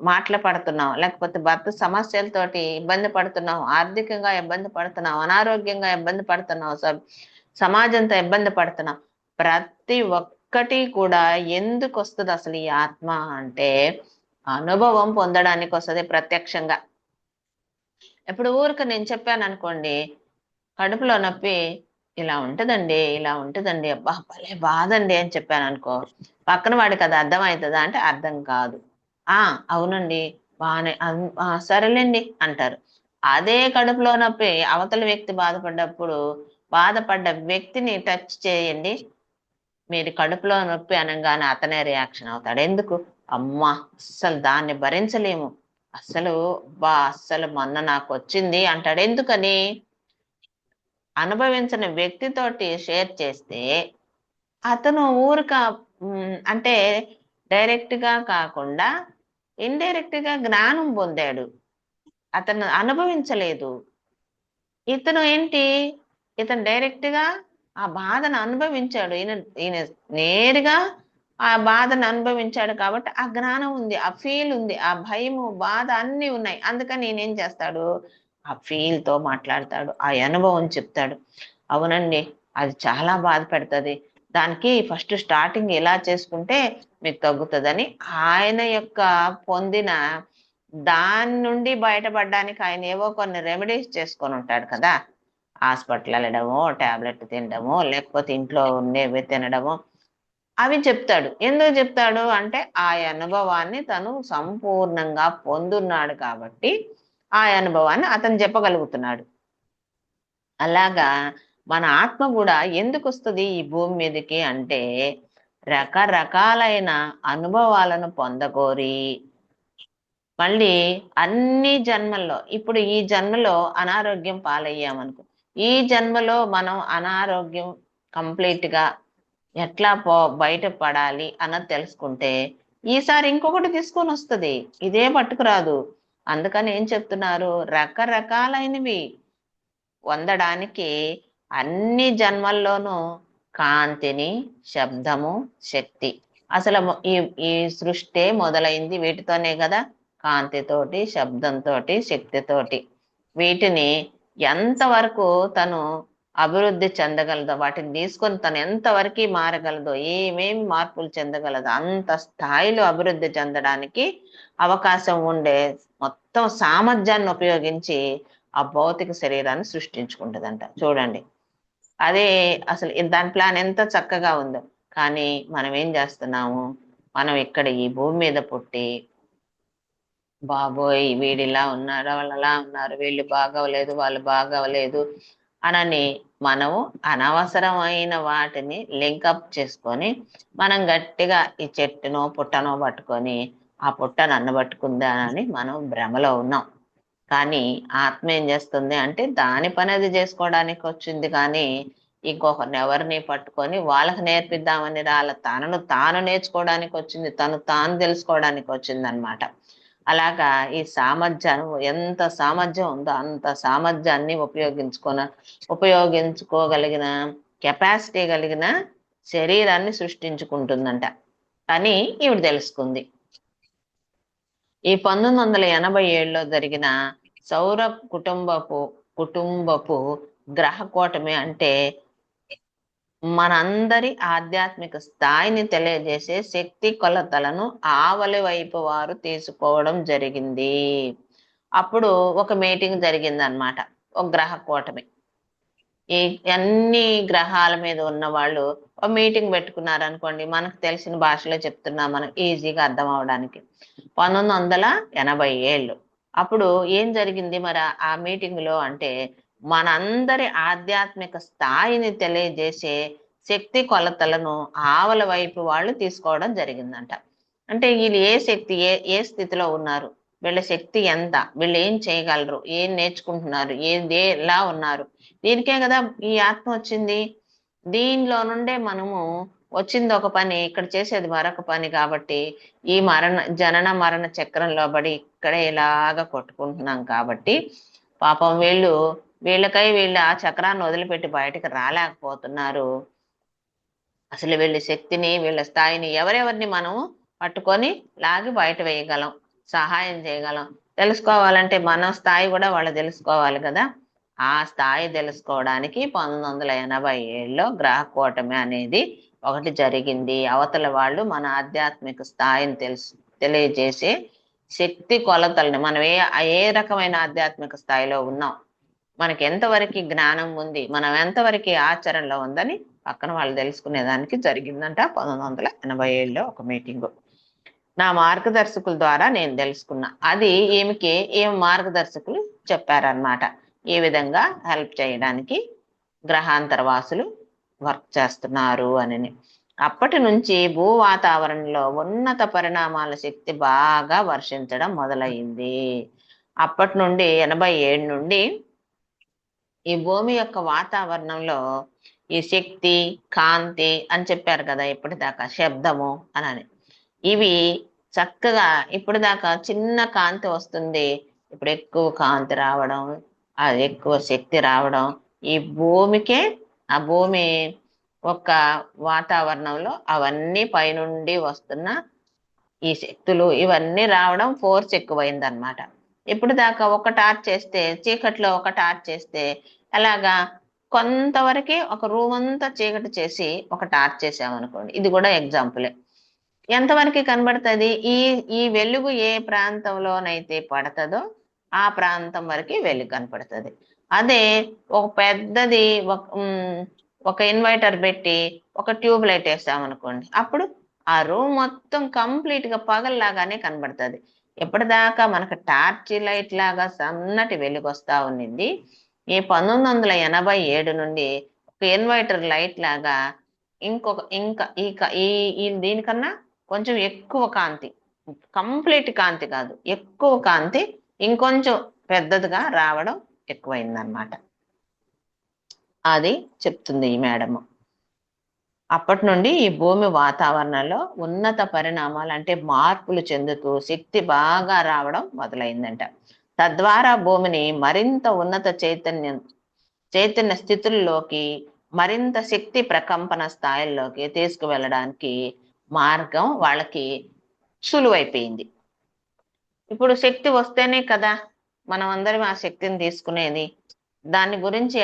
మాటలు పడుతున్నాం, లేకపోతే భర్త సమస్యలతోటి ఇబ్బంది పడుతున్నాం, ఆర్థికంగా ఇబ్బంది పడుతున్నాం, అనారోగ్యంగా ఇబ్బంది పడుతున్నాం, సమాజంతో ఇబ్బంది పడుతున్నాం. ప్రతి ఒక్కటి కూడా ఎందుకు వస్తుంది అసలు ఈ ఆత్మ అంటే అనుభవం పొందడానికి వస్తుంది ప్రత్యక్షంగా. ఇప్పుడు ఊరికి నేను చెప్పాను అనుకోండి, కడుపులో నొప్పి ఇలా ఉంటుందండి, అబ్బా భలే బాధండి అని చెప్పాను అనుకో, పక్కన వాడికి అది అర్థం అవుతుందా అంటే అర్థం కాదు. అవునండి బాగానే, సరేలేండి అంటారు. అదే కడుపులో నొప్పి అవతల వ్యక్తి బాధపడ్డ వ్యక్తిని టచ్ చేయండి, మీరు కడుపులో నొప్పి అనగానే అతనే రియాక్షన్ అవుతాడు. ఎందుకు? అమ్మా అస్సలు దాన్ని భరించలేము, అస్సలు మొన్న నాకు వచ్చింది అంటాడు. ఎందుకని? అనుభవించిన వ్యక్తితోటి షేర్ చేస్తే అతను అంటే డైరెక్ట్ గా కాకుండా ఇండైరెక్ట్ గా జ్ఞానం పొందాడు, అతను అనుభవించలేదు. ఇతను డైరెక్ట్ గా ఆ బాధను అనుభవించాడు. ఈయన నేరుగా ఆ బాధను అనుభవించాడు కాబట్టి ఆ జ్ఞానం ఉంది, ఆ ఫీల్ ఉంది, ఆ భయము, బాధ అన్ని ఉన్నాయి. అందుకని నేనేం చేస్తాడు, ఆ ఫీల్ తో మాట్లాడతాడు, ఆ అనుభవం చెప్తాడు. అవునండి అది చాలా బాధ పెడుతుంది, దానికి ఫస్ట్ స్టార్టింగ్ ఎలా చేసుకుంటే మీకు తగ్గుతుందని ఆయన యొక్క పొందిన దాని నుండి బయటపడడానికి ఆయన ఏవో కొన్ని రెమెడీస్ చేసుకొని ఉంటాడు కదా. హాస్పిటల్ వెళ్ళడమో, టాబ్లెట్ తినడమో, లేకపోతే ఇంట్లో ఉండేవి తినడమో, అవి చెప్తాడు. ఎందుకు చెప్తాడు అంటే ఆ అనుభవాన్ని తను సంపూర్ణంగా పొందున్నాడు కాబట్టి ఆ అనుభవాన్ని అతను చెప్పగలుగుతున్నాడు. అలాగా మన ఆత్మ కూడా ఎందుకు వస్తుంది ఈ భూమి మీదకి అంటే రకరకాలైన అనుభవాలను పొందకోరి, మళ్ళీ అన్ని జన్మల్లో, ఇప్పుడు ఈ జన్మలో అనారోగ్యం పాలయ్యామనుకో, ఈ జన్మలో మనం అనారోగ్యం కంప్లీట్ గా ఎట్లా బయటపడాలి అన్నది తెలుసుకుంటే ఈసారి ఇంకొకటి తీసుకొని వస్తుంది, ఇదే పట్టుకురాదు. అందుకని ఏం చెప్తున్నారు, రకరకాలైనవి పొందడానికి అన్ని జన్మల్లోనూ కాంతిని, శబ్దము, శక్తి, అసలు ఈ సృష్టి మొదలైంది వీటితోనే కదా, కాంతితోటి, శబ్దంతో, శక్తితోటి. వీటిని ఎంతవరకు తను అభివృద్ధి చెందగలదో, వాటిని తీసుకొని తను ఎంతవరకు మారగలదో, ఏమేమి మార్పులు చెందగలదో అంత స్థాయిలో అభివృద్ధి చెందడానికి అవకాశం ఉండే మొత్తం సామర్థ్యాన్ని ఉపయోగించి ఆ భౌతిక శరీరాన్ని సృష్టించుకుంటుందంట. చూడండి, అదే అసలు దాని ప్లాన్ ఎంత చక్కగా ఉందో. కానీ మనం ఏం చేస్తున్నాము, మనం ఇక్కడ ఈ భూమి మీద పుట్టి బాబోయ్ వీడిలా ఉన్నారు, వాళ్ళు అలా ఉన్నారు, వీళ్ళు బాగవలేదు, వాళ్ళు బాగవలేదు అనని మనము అనవసరమైన వాటిని లింకప్ చేసుకొని మనం గట్టిగా ఈ చెట్టునో పుట్టనో పట్టుకొని ఆ పుట్ట నన్ను పట్టుకుందా అని మనం భ్రమలో ఉన్నాం. కానీ ఆత్మ ఏం చేస్తుంది అంటే దాని పని అది చేసుకోవడానికి వచ్చింది, కానీ ఇంకొకరిని ఎవరిని పట్టుకొని వాళ్ళకి నేర్పిద్దామని రాళ్ళ, తనను తాను నేర్చుకోవడానికి వచ్చింది, తను తాను తెలుసుకోవడానికి వచ్చింది అనమాట. అలాగా ఈ సామర్థ్యం, ఎంత సామర్థ్యం ఉందో అంత సామర్థ్యాన్ని ఉపయోగించుకోగలిగిన కెపాసిటీ కలిగిన శరీరాన్ని సృష్టించుకుంటుందంట. కానీ ఈవిడ తెలుసుకుంది. ఈ 1987లో జరిగిన సౌర కుటుంబపు గ్రహ కూటమి అంటే మనందరి ఆధ్యాత్మిక స్థాయిని తెలియజేసే శక్తి కొలతలను ఆవలి వైపు వారు తీసుకోవడం జరిగింది. అప్పుడు ఒక మీటింగ్ జరిగింది అనమాట, ఒక గ్రహ కూటమి. ఈ అన్ని గ్రహాల మీద ఉన్న వాళ్ళు ఒక మీటింగ్ పెట్టుకున్నారు అనుకోండి, మనకు తెలిసిన భాషలో చెప్తున్నా మనం ఈజీగా అర్థం అవడానికి. 1987 అప్పుడు ఏం జరిగింది మరి ఆ మీటింగ్ లో అంటే మనందరి ఆధ్యాత్మిక స్థాయిని తెలియజేసే శక్తి కొలతలను ఆవల వైపు వాళ్ళు తీసుకోవడం జరిగిందంట. అంటే వీళ్ళు ఏ శక్తి, ఏ స్థితిలో ఉన్నారు, వీళ్ళ శక్తి ఎంత, వీళ్ళు ఏం చేయగలరు, ఏం నేర్చుకుంటున్నారు, ఎలా ఉన్నారు, దీనికే కదా ఈ ఆత్మ వచ్చింది. దీనిలో నుండే మనము వచ్చింది ఒక పని, ఇక్కడ చేసేది మరొక పని. కాబట్టి ఈ జనన మరణ చక్రంలో పడి ఇక్కడే ఇలాగా కొట్టుకుంటున్నాం. కాబట్టి పాపం వీళ్ళకై వీళ్ళు ఆ చక్రాన్ని వదిలిపెట్టి బయటకు రాలేకపోతున్నారు. అసలు వీళ్ళ శక్తిని, వీళ్ళ స్థాయిని ఎవరెవరిని మనము పట్టుకొని లాగి బయట వేయగలం, సహాయం చేయగలం. తెలుసుకోవాలంటే మన స్థాయి కూడా వాళ్ళు తెలుసుకోవాలి కదా. ఆ స్థాయి తెలుసుకోవడానికి 1987లో గ్రహ కూటమి అనేది ఒకటి జరిగింది. అవతల వాళ్ళు మన ఆధ్యాత్మిక స్థాయిని తెలియజేసే శక్తి కొలతల్ని, మనం ఏ రకమైన ఆధ్యాత్మిక స్థాయిలో ఉన్నాం, మనకి ఎంతవరకు జ్ఞానం ఉంది, మనం ఎంతవరకు ఆచరణలో ఉందని పక్కన వాళ్ళు తెలుసుకునేదానికి జరిగిందంట 1987లో ఒక మీటింగు. నా మార్గదర్శకుల ద్వారా నేను తెలుసుకున్నా. అది ఏం మార్గదర్శకులు చెప్పారనమాట, ఈ విధంగా హెల్ప్ చేయడానికి గ్రహాంతరవాసులు వర్క్ చేస్తున్నారు అని. అప్పటి నుంచి భూ వాతావరణంలో ఉన్నత పరిణామాల శక్తి బాగా వర్షించడం మొదలైంది. అప్పటి నుండి 87 నుండి ఈ భూమి యొక్క వాతావరణంలో ఈ శక్తి, కాంతి అని చెప్పారు కదా ఇప్పటిదాకా, శబ్దము అని, ఇవి చక్కగా ఇప్పటిదాకా చిన్న కాంతి వస్తుంది, ఇప్పుడు ఎక్కువ కాంతి రావడం, అది ఎక్కువ శక్తి రావడం, ఈ భూమికే, ఆ భూమి ఒక వాతావరణంలో అవన్నీ పైనుండి వస్తున్న ఈ శక్తులు ఇవన్నీ రావడం, ఫోర్స్ ఎక్కువైందనమాట. ఇప్పుడు దాకా ఒక టార్చ్ చేస్తే, చీకట్లో ఒక టార్చ్ చేస్తే అలాగా కొంతవరకే ఒక రూమ్ అంతా చీకటి చేసి ఒక టార్చ్ చేసామనుకోండి, ఇది కూడా ఎగ్జాంపులే, ఎంతవరకు కనబడుతుంది, ఈ వెలుగు ఏ ప్రాంతంలోనైతే పడుతుందో ఆ ప్రాంతం వరకు వెలుగు కనపడుతుంది. అదే ఒక పెద్దది ఒక ఇన్వర్టర్ పెట్టి ఒక ట్యూబ్ లైట్ వేసామనుకోండి, అప్పుడు ఆ రూమ్ మొత్తం కంప్లీట్ గా పగల్లాగానే కనబడుతుంది. ఎప్పటిదాకా మనకు టార్చ్ లైట్ లాగా సన్నటి వెలుగు వస్తా ఉన్నింది, ఈ 1987 నుండి ఒక ఇన్వర్టర్ లైట్ లాగా దీనికన్నా కొంచెం ఎక్కువ కాంతి, కంప్లీట్ కాంతి కాదు, ఎక్కువ కాంతి ఇంకొంచెం పెద్దదిగా రావడం ఎక్కువైందనమాట. అది చెప్తుంది ఈ మేడము. అప్పటి నుండి ఈ భూమి వాతావరణంలో ఉన్నత పరిణామాలు అంటే మార్పులు చెందుతూ శక్తి బాగా రావడం మొదలైందంట. తద్వారా భూమిని మరింత ఉన్నత చైతన్య స్థితుల్లోకి, మరింత శక్తి ప్రకంపన స్థాయిల్లోకి తీసుకువెళ్ళడానికి మార్గం వాళ్ళకి సులువైపోయింది. ఇప్పుడు శక్తి వస్తేనే కదా మనం అందరం ఆ శక్తిని తీసుకునేది. దాని గురించి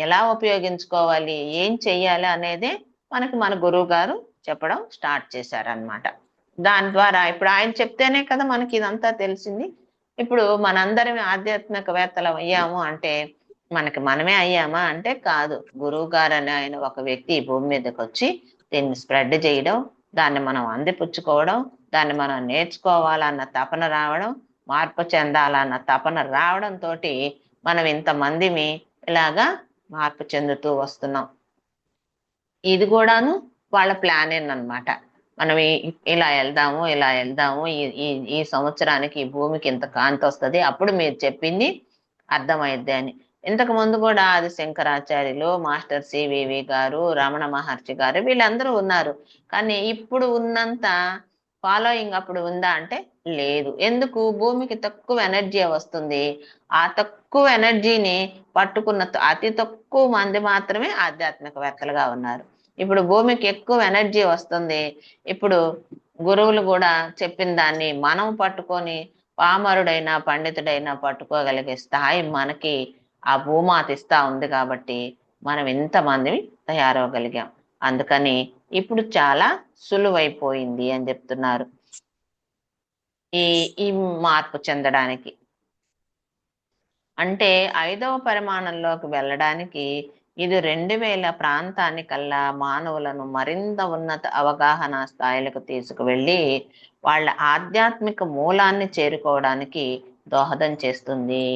ఎలా ఉపయోగించుకోవాలి, ఏం చెయ్యాలి అనేది మనకి మన గురువు గారు చెప్పడం స్టార్ట్ చేశారనమాట. దాని ద్వారా ఇప్పుడు ఆయన చెప్తేనే కదా మనకి ఇదంతా తెలిసింది. ఇప్పుడు మనందరం ఆధ్యాత్మికవేత్తలు అయ్యాము అంటే మనకి మనమే అయ్యామా అంటే కాదు, గురువు గారు అనే ఆయన ఒక వ్యక్తి ఈ భూమి మీదకి వచ్చి దీన్ని స్ప్రెడ్ చేయడం, దాన్ని మనం అందిపుచ్చుకోవడం, దాన్ని మనం నేర్చుకోవాలన్న తపన రావడం, మార్పు చెందాలన్న తపన రావడంతో మనం ఇంతమందిమి ఇలాగా మార్పు చెందుతూ వస్తున్నాం. ఇది కూడాను వాళ్ళ ప్లాన్ అన్నమాట. మనం ఇలా వెళ్దాము, ఇలా వెళ్దాము, ఈ ఈ ఈ సంవత్సరానికి ఈ భూమికి ఇంత కాంతి వస్తుంది, అప్పుడు మీరు చెప్పింది అర్థమైద్ది అని. ఇంతకు ముందు కూడా ఆది శంకరాచార్యులు, మాస్టర్ సివివి గారు, రమణ మహర్షి గారు వీళ్ళందరూ ఉన్నారు. కానీ ఇప్పుడు ఉన్నంత ఫాలోయింగ్ అప్పుడు ఉందా అంటే లేదు. ఎందుకు? భూమికి తక్కువ ఎనర్జీ వస్తుంది. ఆ తక్కువ ఎనర్జీని పట్టుకున్న అతి తక్కువ మంది మాత్రమే ఆధ్యాత్మికవేత్తలుగా ఉన్నారు. ఇప్పుడు భూమికి ఎక్కువ ఎనర్జీ వస్తుంది. ఇప్పుడు గురువులు కూడా చెప్పిన దాన్ని మనం పట్టుకొని పామరుడైనా పండితుడైనా పట్టుకోగలిగే స్థాయి మనకి ఆ భూమాత ఇస్తా ఉంది కాబట్టి మనం ఇంతమంది తయారవగలిగాం. అందుకని ఇప్పుడు చాలా సులువైపోయింది అని చెప్తున్నారు ఈ ఈ మార్పు చెందడానికి. అంటే 5వ పరిమాణంలోకి వెళ్ళడానికి ఇది 2000 ప్రాంతానికల్లా మానవులను మరింత ఉన్నత అవగాహన స్థాయిలకు తీసుకువెళ్ళి వాళ్ళ ఆధ్యాత్మిక మూలాన్ని చేరుకోవడానికి దోహదం చేస్తుంది.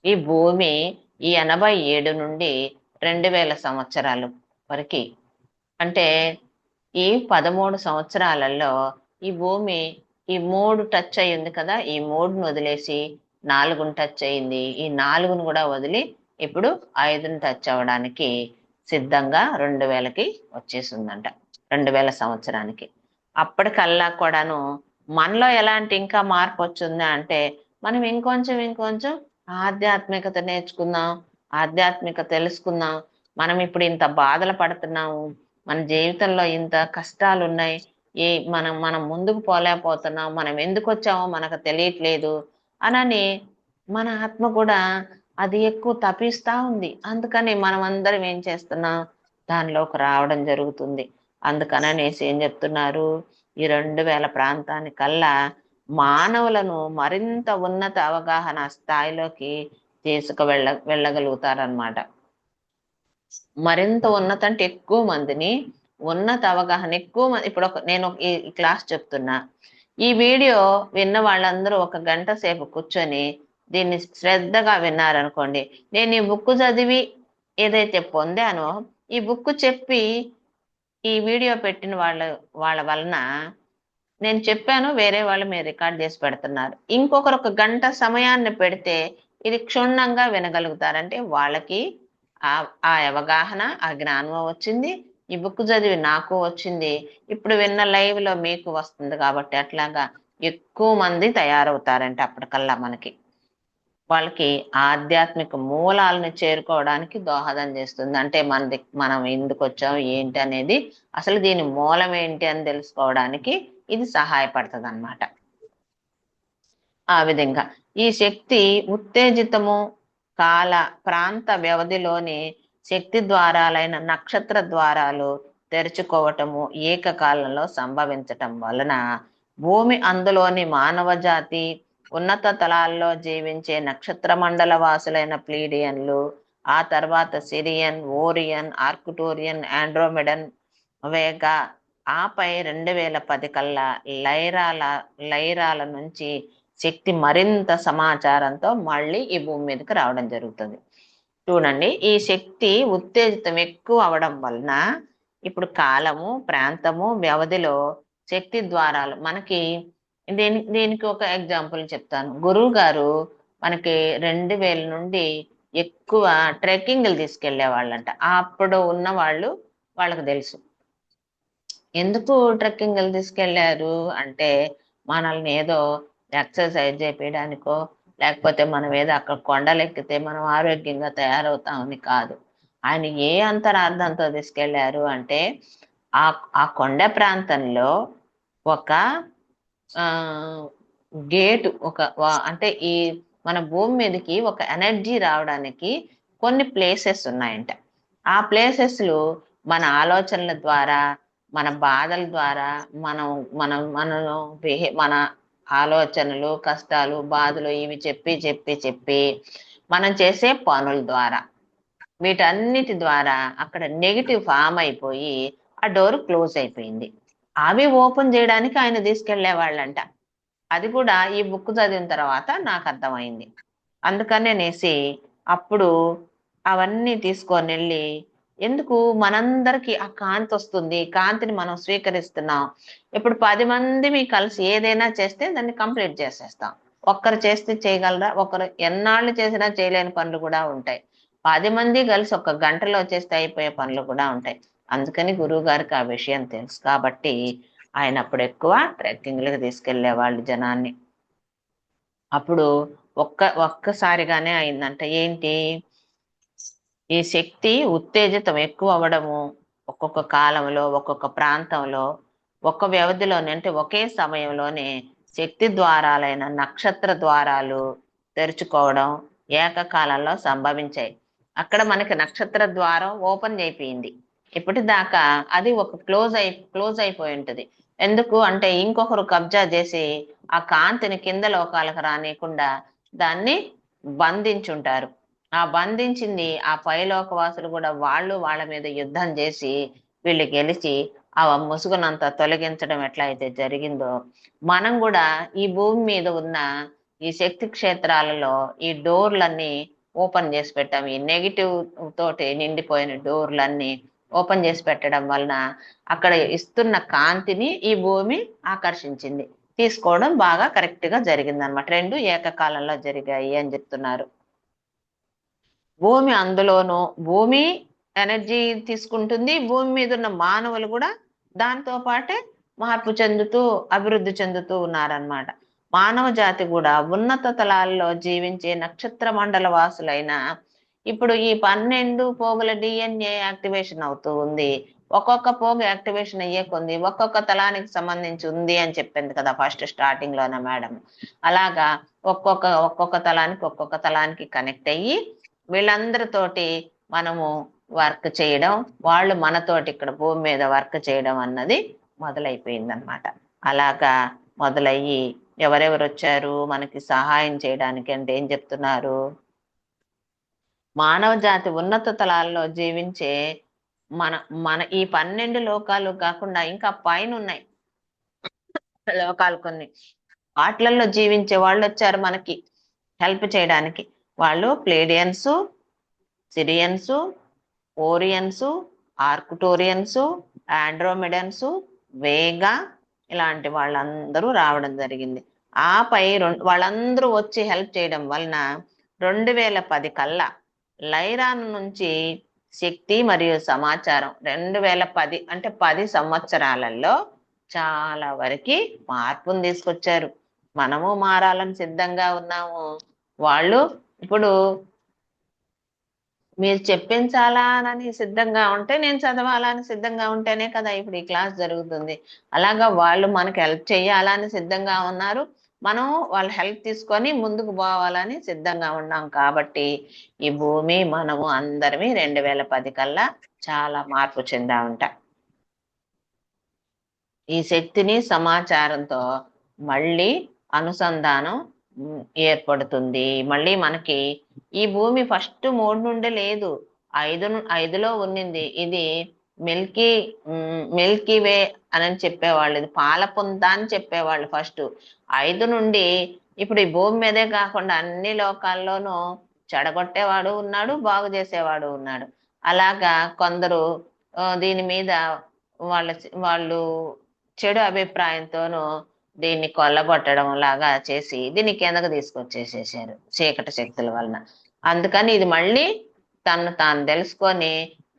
ఈ భూమి ఈ 87 నుండి 2000 సంవత్సరాలు వరకు, అంటే ఈ 13 సంవత్సరాలలో ఈ భూమి ఈ 3 టచ్ అయ్యింది కదా, ఈ 3ను వదిలేసి 4ను టచ్ అయింది. ఈ 4ను కూడా వదిలి ఇప్పుడు 5ను టచ్ అవ్వడానికి సిద్ధంగా 2000కి వచ్చేసిందంట. 2000 సంవత్సరానికి. అప్పటికల్లా కూడాను మనలో ఎలాంటి ఇంకా మార్పు వచ్చిందా అంటే మనం ఇంకొంచెం ఆధ్యాత్మికత నేర్చుకుందాం, ఆధ్యాత్మికత తెలుసుకుందాం. మనం ఇప్పుడు ఇంత బాధలు పడుతున్నాము, మన జీవితంలో ఇంత కష్టాలు ఉన్నాయి, మనం ముందుకు పోలేకపోతున్నాం, మనం ఎందుకు వచ్చామో మనకు తెలియట్లేదు అనని మన ఆత్మ కూడా అది ఎక్కువ తపిస్తా ఉంది. అందుకని మనం అందరం ఏం చేస్తున్నాం, దానిలోకి రావడం జరుగుతుంది. అందుకననేసి ఏం చెప్తున్నారు, ఈ 2000 ప్రాంతానికల్లా మానవులను మరింత ఉన్నత అవగాహన స్థాయిలోకి వెళ్ళగలుగుతారనమాట. మరింత ఉన్నత అంటే ఎక్కువ మందిని, ఉన్నత అవగాహన ఎక్కువ మంది. ఇప్పుడు నేను ఈ క్లాస్ చెప్తున్నా, ఈ వీడియో విన్న వాళ్ళందరూ 1 గంట సేపు కూర్చొని దీన్ని శ్రద్ధగా విన్నారనుకోండి, నేను ఈ బుక్ చదివి ఏదైతే పొందానో ఈ బుక్ చెప్పి ఈ వీడియో పెట్టిన వాళ్ళ వలన నేను చెప్పాను, వేరే వాళ్ళు మీరు రికార్డ్ చేసి పెడుతున్నారు. ఇంకొకరు 1 గంట సమయాన్ని పెడితే ఇది క్షుణ్ణంగా వినగలుగుతారంటే వాళ్ళకి ఆ అవగాహన, ఆ జ్ఞానం వచ్చింది. ఈ బుక్ చదివి నాకు వచ్చింది, ఇప్పుడు విన్న లైవ్ లో మీకు వస్తుంది. కాబట్టి అట్లాగా ఎక్కువ మంది తయారవుతారంటే అప్పటికల్లా మనకి వాళ్ళకి ఆధ్యాత్మిక మూలాలను చేరుకోవడానికి దోహదం చేస్తుంది. అంటే మనం ఎందుకు వచ్చాం ఏంటి అనేది, అసలు దీని మూలం ఏంటి అని తెలుసుకోవడానికి ఇది సహాయపడుతుంది అన్నమాట. ఆ విధంగా ఈ శక్తి ఉత్తేజితము కాల ప్రాంత వ్యవధిలోని శక్తి ద్వారాలైన నక్షత్ర ద్వారాలు తెరుచుకోవటము ఏకకాలంలో సంభవించటం వలన భూమి అందులోని మానవ జాతి ఉన్నత తలాల్లో జీవించే నక్షత్ర మండల వాసులైన ప్లీడియన్లు, ఆ తర్వాత సిరియన్, ఓరియన్, ఆర్కుటూరియన్, ఆండ్రోమెడన్, వేగా, ఆపై 2010 కల్లా లైరాల నుంచి శక్తి మరింత సమాచారంతో మళ్ళీ ఈ భూమి మీదకి రావడం జరుగుతుంది. చూడండి, ఈ శక్తి ఉత్తేజితం ఎక్కువ అవడం వలన ఇప్పుడు కాలము, ప్రాంతము, వ్యవధిలో శక్తి ద్వారాలు మనకి దీనికి ఒక ఎగ్జాంపుల్ చెప్తాను. గురువు గారు మనకి 2000 నుండి ఎక్కువ ట్రెక్కింగ్లు తీసుకెళ్లే వాళ్ళంట. అప్పుడు ఉన్న వాళ్ళకి తెలుసు ఎందుకు ట్రెక్కింగ్లు తీసుకెళ్లారు అంటే, మనల్ని ఏదో ఎక్సర్సైజ్ చేపించడానికో, లేకపోతే మనం ఏదో అక్కడ కొండలు ఎక్కితే మనం ఆరోగ్యంగా తయారవుతామని కాదు. ఆయన ఏ అంతరార్థంతో తీసుకెళ్లారు అంటే, ఆ కొండ ప్రాంతంలో ఒక గేటు, అంటే ఈ మన భూమి మీదకి ఒక ఎనర్జీ రావడానికి కొన్ని ప్లేసెస్ ఉన్నాయంట. ఆ ప్లేసెస్లు మన ఆలోచనల ద్వారా, మన బాధల ద్వారా, మన ఆలోచనలు, కష్టాలు, బాధలు ఇవి చెప్పి మనం చేసే పనుల ద్వారా, వీటన్నిటి ద్వారా అక్కడ నెగిటివ్ ఫామ్ అయిపోయి ఆ డోర్ క్లోజ్ అయిపోయింది. అవి ఓపెన్ చేయడానికి ఆయన తీసుకెళ్లేవాళ్ళంట. అది కూడా ఈ బుక్ చదివిన తర్వాత నాకు అర్థమైంది. అందుకనేసి అప్పుడు అవన్నీ తీసుకొని వెళ్ళి, ఎందుకు మనందరికి ఆ కాంతి వస్తుంది, కాంతిని మనం స్వీకరిస్తున్నాం. ఇప్పుడు 10 మంది మీ కలిసి ఏదైనా చేస్తే దాన్ని కంప్లీట్ చేసేస్తాం. ఒక్కరు చేస్తే చేయగలరా? ఒకరు ఎన్నాళ్ళు చేసినా చేయలేని పనులు కూడా ఉంటాయి. 10 మంది కలిసి ఒక గంటలో చేస్తే అయిపోయే పనులు కూడా ఉంటాయి. అందుకని గురువు గారికి ఆ విషయం తెలుసు కాబట్టి ఆయన అప్పుడు ఎక్కువ ట్రెక్కింగ్లకు తీసుకెళ్లేవాళ్ళు జనాన్ని. అప్పుడు ఒక్కసారిగానే అయిందంట. ఏంటి? ఈ శక్తి ఉత్తేజితం ఎక్కువ అవ్వడము, ఒక్కొక్క కాలంలో ఒక్కొక్క ప్రాంతంలో ఒక్క వ్యవధిలోనే, అంటే ఒకే సమయంలోనే శక్తి ద్వారాలైన నక్షత్ర ద్వారాలు తెరుచుకోవడం ఏకకాలంలో సంభవించాయి. అక్కడ మనకి నక్షత్ర ద్వారం ఓపెన్ అయిపోయింది. ఇప్పటిదాకా అది ఒక క్లోజ్ అయిపోయి ఉంటుంది. ఎందుకు అంటే ఇంకొకరు కబ్జా చేసి ఆ కాంతిని కింద లోకాలకు రానియకుండా దాన్ని బంధించుంటారు. ఆ బంధించింది ఆ పైలోకవాసులు కూడా వాళ్ళు వాళ్ళ మీద యుద్ధం చేసి వీళ్ళు గెలిచి ఆ ముసుగునంతా తొలగించడం ఎట్లా అయితే జరిగిందో, మనం కూడా ఈ భూమి మీద ఉన్న ఈ శక్తి క్షేత్రాలలో ఈ డోర్లన్నీ ఓపెన్ చేసి పెట్టాం. ఈ నెగిటివ్ తోటి నిండిపోయిన డోర్లన్నీ ఓపెన్ చేసి పెట్టడం వలన అక్కడ ఇస్తున్న కాంతిని ఈ భూమి ఆకర్షించింది. తీసుకోవడం బాగా కరెక్ట్ గా జరిగిందనమాట. రెండు ఏకకాలంలో జరిగాయి అని చెప్తున్నారు. భూమి అందులోనూ భూమి ఎనర్జీ తీసుకుంటుంది, భూమి మీద ఉన్న మానవులు కూడా దాంతో పాటే మార్పు చెందుతూ అభివృద్ధి చెందుతూ ఉన్నారనమాట. మానవ జాతి కూడా ఉన్నత తలాల్లో జీవించే నక్షత్ర మండల వాసులైన ఇప్పుడు ఈ 12 పోగుల డిఎన్ఏ యాక్టివేషన్ అవుతూ ఉంది. ఒక్కొక్క పోగు యాక్టివేషన్ అయ్యే కొంది ఒక్కొక్క తలానికి సంబంధించి ఉంది అని చెప్పింది కదా ఫస్ట్ స్టార్టింగ్ లోనే మేడం. అలాగా ఒక్కొక్క తలానికి కనెక్ట్ అయ్యి వీళ్ళందరితోటి మనము వర్క్ చేయడం, వాళ్ళు మనతోటి ఇక్కడ భూమి మీద వర్క్ చేయడం అన్నది మొదలైపోయింది అనమాట. అలాగా మొదలయ్యి ఎవరెవరు వచ్చారు మనకి సహాయం చేయడానికి అంటే ఏం చెప్తున్నారు? మానవ జాతి ఉన్నత తలాల్లో జీవించే మన మన ఈ 12 లోకాలు కాకుండా ఇంకా పైన ఉన్నాయి లోకాలు కొన్ని, వాటిలలో జీవించే వాళ్ళు వచ్చారు మనకి హెల్ప్ చేయడానికి. వాళ్ళు ప్లేడియన్స్, సిరియన్స్, ఓరియన్స్, ఆర్కుటోరియన్స్, ఆండ్రోమిడన్స్, వేగా ఇలాంటి వాళ్ళందరూ రావడం జరిగింది. ఆపై వాళ్ళందరూ వచ్చి హెల్ప్ చేయడం వలన 2010 కల్లా లైరాన్ నుంచి శక్తి మరియు సమాచారం 2010 అంటే 10 సంవత్సరాలలో చాలా వరకు మార్పును తీసుకొచ్చారు. మనము మారాలని సిద్ధంగా ఉన్నాము. వాళ్ళు ఇప్పుడు మీరు చెప్పించాలా అని సిద్ధంగా ఉంటే, నేను చదవాలని సిద్ధంగా ఉంటేనే కదా ఇప్పుడు ఈ క్లాస్ జరుగుతుంది. అలాగా వాళ్ళు మనకు హెల్ప్ చేయాలని సిద్ధంగా ఉన్నారు, మనం వాళ్ళ హెల్ప్ తీసుకొని ముందుకు పోవాలని సిద్ధంగా ఉన్నాం. కాబట్టి ఈ భూమి మనము అందరమే 2010 కల్లా చాలా మార్పు చెందా ఉంటాం. ఈ శక్తిని సమాచారంతో మళ్ళీ అనుసంధానం ఏర్పడుతుంది. మళ్ళీ మనకి ఈ భూమి ఫస్ట్ 3 నుండి లేదు, 5లో ఉన్నింది. ఇది మిల్కీ మిల్కీ వే అని చెప్పేవాళ్ళు, ఇది పాలపుంత అని చెప్పేవాళ్ళు ఫస్ట్. 5 నుండి ఇప్పుడు ఈ భూమి మీదే కాకుండా అన్ని లోకాల్లోనూ చెడగొట్టేవాడు ఉన్నాడు, బాగు చేసేవాడు ఉన్నాడు. అలాగా కొందరు దీని మీద వాళ్ళ వాళ్ళు చెడు అభిప్రాయంతోనూ దీన్ని కొల్లగొట్టడం లాగా చేసి దీన్ని కిందకు తీసుకొచ్చేసేసారు చీకటి శక్తుల వలన. అందుకని ఇది మళ్ళీ తను తాను తెలుసుకొని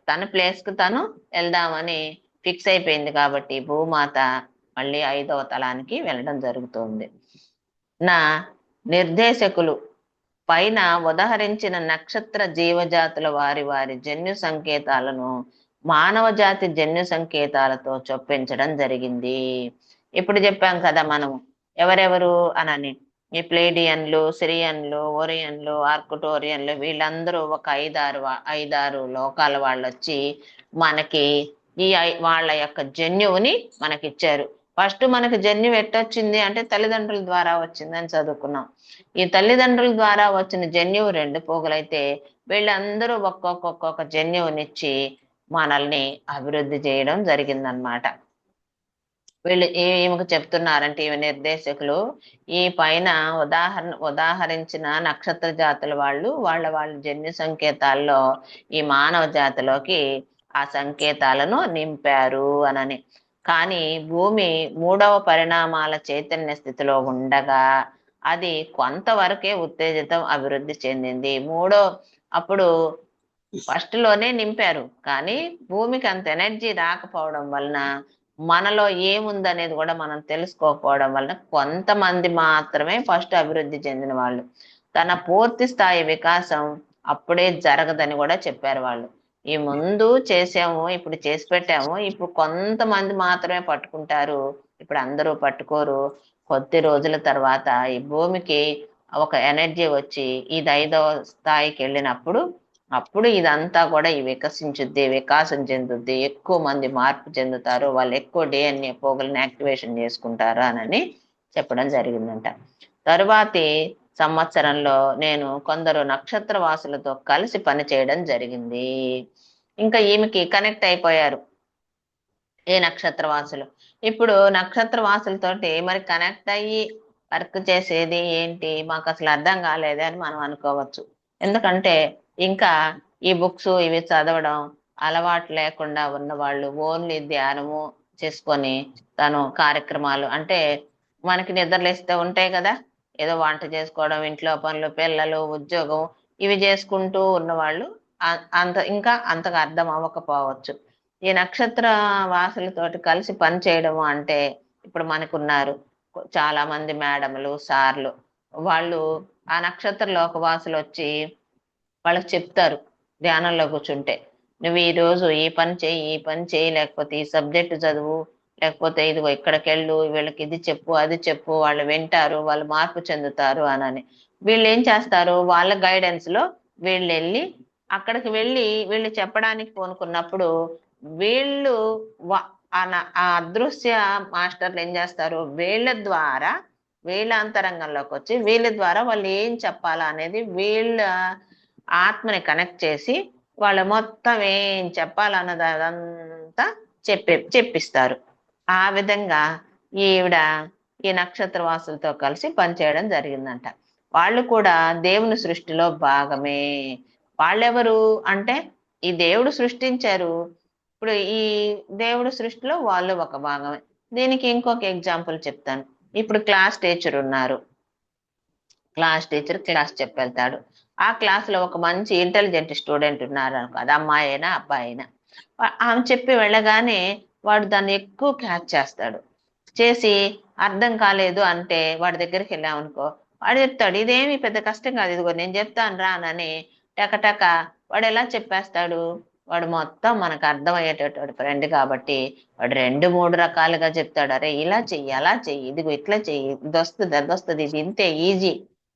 తన ప్లేస్ కు తను వెళ్దామని ఫిక్స్ అయిపోయింది. కాబట్టి భూమాత మళ్ళీ 5వ తలానికి వెళ్ళడం జరుగుతుంది. నా నిర్దేశకులు పైన ఉదహరించిన నక్షత్ర జీవజాతుల వారి వారి జన్యు సంకేతాలను మానవ జాతి జన్యు సంకేతాలతో చొప్పించడం జరిగింది. ఇప్పుడు చెప్పాం కదా మనము ఎవరెవరు అనని. ఈ ప్లేడియన్లు, సిరియన్లు, ఓరియన్లు, ఆర్కుటోరియన్లు వీళ్ళందరూ ఒక 5-6 లోకాల వాళ్ళు వచ్చి మనకి ఈ వాళ్ళ యొక్క జన్యువుని మనకిచ్చారు. ఫస్ట్ మనకి జన్యువు ఎట్టొచ్చింది అంటే తల్లిదండ్రుల ద్వారా వచ్చిందని చదువుకున్నాం. ఈ తల్లిదండ్రుల ద్వారా వచ్చిన జన్యువు 2 పోగులైతే వీళ్ళందరూ ఒక్కొక్క జన్యువునిచ్చి మనల్ని అభివృద్ధి చేయడం జరిగిందనమాట. వీళ్ళు ఏమకు చెప్తున్నారంటే ఇవి నిర్దేశకులు, ఈ పైన ఉదాహరించిన నక్షత్ర జాతుల వాళ్ళు వాళ్ళ జన్యు సంకేతాల్లో ఈ మానవ జాతిలోకి ఆ సంకేతాలను నింపారు అనని. కానీ భూమి మూడవ పరిణామాల చైతన్య స్థితిలో ఉండగా అది కొంతవరకే ఉత్తేజితం అభివృద్ధి చెందింది. అప్పుడు ఫస్ట్ లోనే నింపారు, కానీ భూమికి అంత ఎనర్జీ రాకపోవడం వలన, మనలో ఏముందనేది కూడా మనం తెలుసుకోకపోవడం వలన కొంతమంది మాత్రమే ఫస్ట్ అభివృద్ధి చెందిన వాళ్ళు. తన పూర్తి స్థాయి వికాసం అప్పుడే జరగదని కూడా చెప్పారు వాళ్ళు. ఈ ముందు చేసాము, ఇప్పుడు చేసి పెట్టాము, ఇప్పుడు కొంతమంది మాత్రమే పట్టుకుంటారు, ఇప్పుడు అందరూ పట్టుకోరు. కొద్ది రోజుల తర్వాత ఈ భూమికి ఒక ఎనర్జీ వచ్చి ఇది 5వ స్థాయికి వెళ్ళినప్పుడు, అప్పుడు ఇదంతా కూడా ఈ వికాసం చెందుద్ది, ఎక్కువ మంది మార్పు చెందుతారు, వాళ్ళు ఎక్కువ డిఎన్ఏ పోగులను యాక్టివేషన్ చేసుకుంటారు అని చెప్పడం జరిగిందంట. తరువాతి సంవత్సరంలో నేను కొందరు నక్షత్ర వాసులతో కలిసి పనిచేయడం జరిగింది. ఇంకా ఈమెకి కనెక్ట్ అయిపోయారు ఏ నక్షత్ర వాసులు. ఇప్పుడు నక్షత్ర వాసులతోటి మరి కనెక్ట్ అయ్యి వర్క్ చేసేది ఏంటి, మాకు అసలు అర్థం కాలేదు అని మనం అనుకోవచ్చు. ఎందుకంటే ఇంకా ఈ బుక్స్ ఇవి చదవడం అలవాటు లేకుండా ఉన్న వాళ్ళు ఓన్లీ ధ్యానము చేసుకొని తను కార్యక్రమాలు అంటే మనకి నిద్రలేస్తే ఉంటాయి కదా, ఏదో వంట చేసుకోవడం, ఇంట్లో పనులు, పిల్లలు, ఉద్యోగం ఇవి చేసుకుంటూ ఉన్నవాళ్ళు అంతగా అర్థం అవ్వకపోవచ్చు. ఈ నక్షత్ర వాసులతోటి కలిసి పని చేయడము అంటే ఇప్పుడు మనకున్నారు చాలా మంది మేడములు, సార్లు, వాళ్ళు ఆ నక్షత్ర లోకవాసులు వచ్చి వాళ్ళకి చెప్తారు ధ్యానంలో కూర్చుంటే, నువ్వు ఈ రోజు ఈ పని చేయి, ఈ పని చేయి, లేకపోతే ఈ సబ్జెక్ట్ చదువు, లేకపోతే ఇదిగో ఇక్కడికి వెళ్ళు, వీళ్ళకి ఇది చెప్పు, అది చెప్పు, వాళ్ళు వింటారు, వాళ్ళు మార్పు చెందుతారు అని. వీళ్ళు ఏం చేస్తారు, వాళ్ళ గైడెన్స్ లో వీళ్ళు వెళ్ళి అక్కడికి వెళ్ళి వీళ్ళు చెప్పడానికి పూనుకున్నప్పుడు వీళ్ళు ఆ అదృశ్య మాస్టర్లు ఏం చేస్తారు, వీళ్ళ ద్వారా వీళ్ళ అంతరంగంలోకి వచ్చి వీళ్ళ ద్వారా వాళ్ళు ఏం చెప్పాలా అనేది వీళ్ళ ఆత్మని కనెక్ట్ చేసి వాళ్ళు మొత్తం ఏం చెప్పాలన్నది అదంతా చెప్పిస్తారు. ఆ విధంగా ఈవిడ ఈ నక్షత్ర వాసులతో కలిసి పనిచేయడం జరిగిందంట. వాళ్ళు కూడా దేవుని సృష్టిలో భాగమే. వాళ్ళెవరు అంటే ఈ దేవుడు సృష్టించారు, ఇప్పుడు ఈ దేవుడు సృష్టిలో వాళ్ళు ఒక భాగమే. దీనికి ఇంకొక ఎగ్జాంపుల్ చెప్తాను. ఇప్పుడు క్లాస్ టీచర్ ఉన్నారు, క్లాస్ టీచర్ క్లాస్ చెప్పెళ్తాడు. ఆ క్లాస్ లో ఒక మంచి ఇంటెలిజెంట్ స్టూడెంట్ ఉన్నారు అనుకో, అది అమ్మాయి అయినా అబ్బాయి అయినా, ఆమె చెప్పి వెళ్ళగానే వాడు దాన్ని ఎక్కువ క్యాచ్ చేస్తాడు. చేసి అర్థం కాలేదు అంటే వాడి దగ్గరికి వెళ్ళామనుకో, వాడు చెప్తాడు ఇదేమి పెద్ద కష్టం కాదు, ఇదిగో నేను చెప్తాను రా అని టకటక వాడు ఎలా చెప్పేస్తాడు. వాడు మొత్తం మనకు అర్థమయ్యేటటువంటి ఫ్రెండ్ కాబట్టి వాడు 2-3 రకాలుగా చెప్తాడు. అరే ఇలా చెయ్యి, అలా చెయ్యి, ఇదిగో ఇట్లా చెయ్యి, ఇది వస్తుంది, అది వస్తుంది, ఇది ఇంతే ఈజీ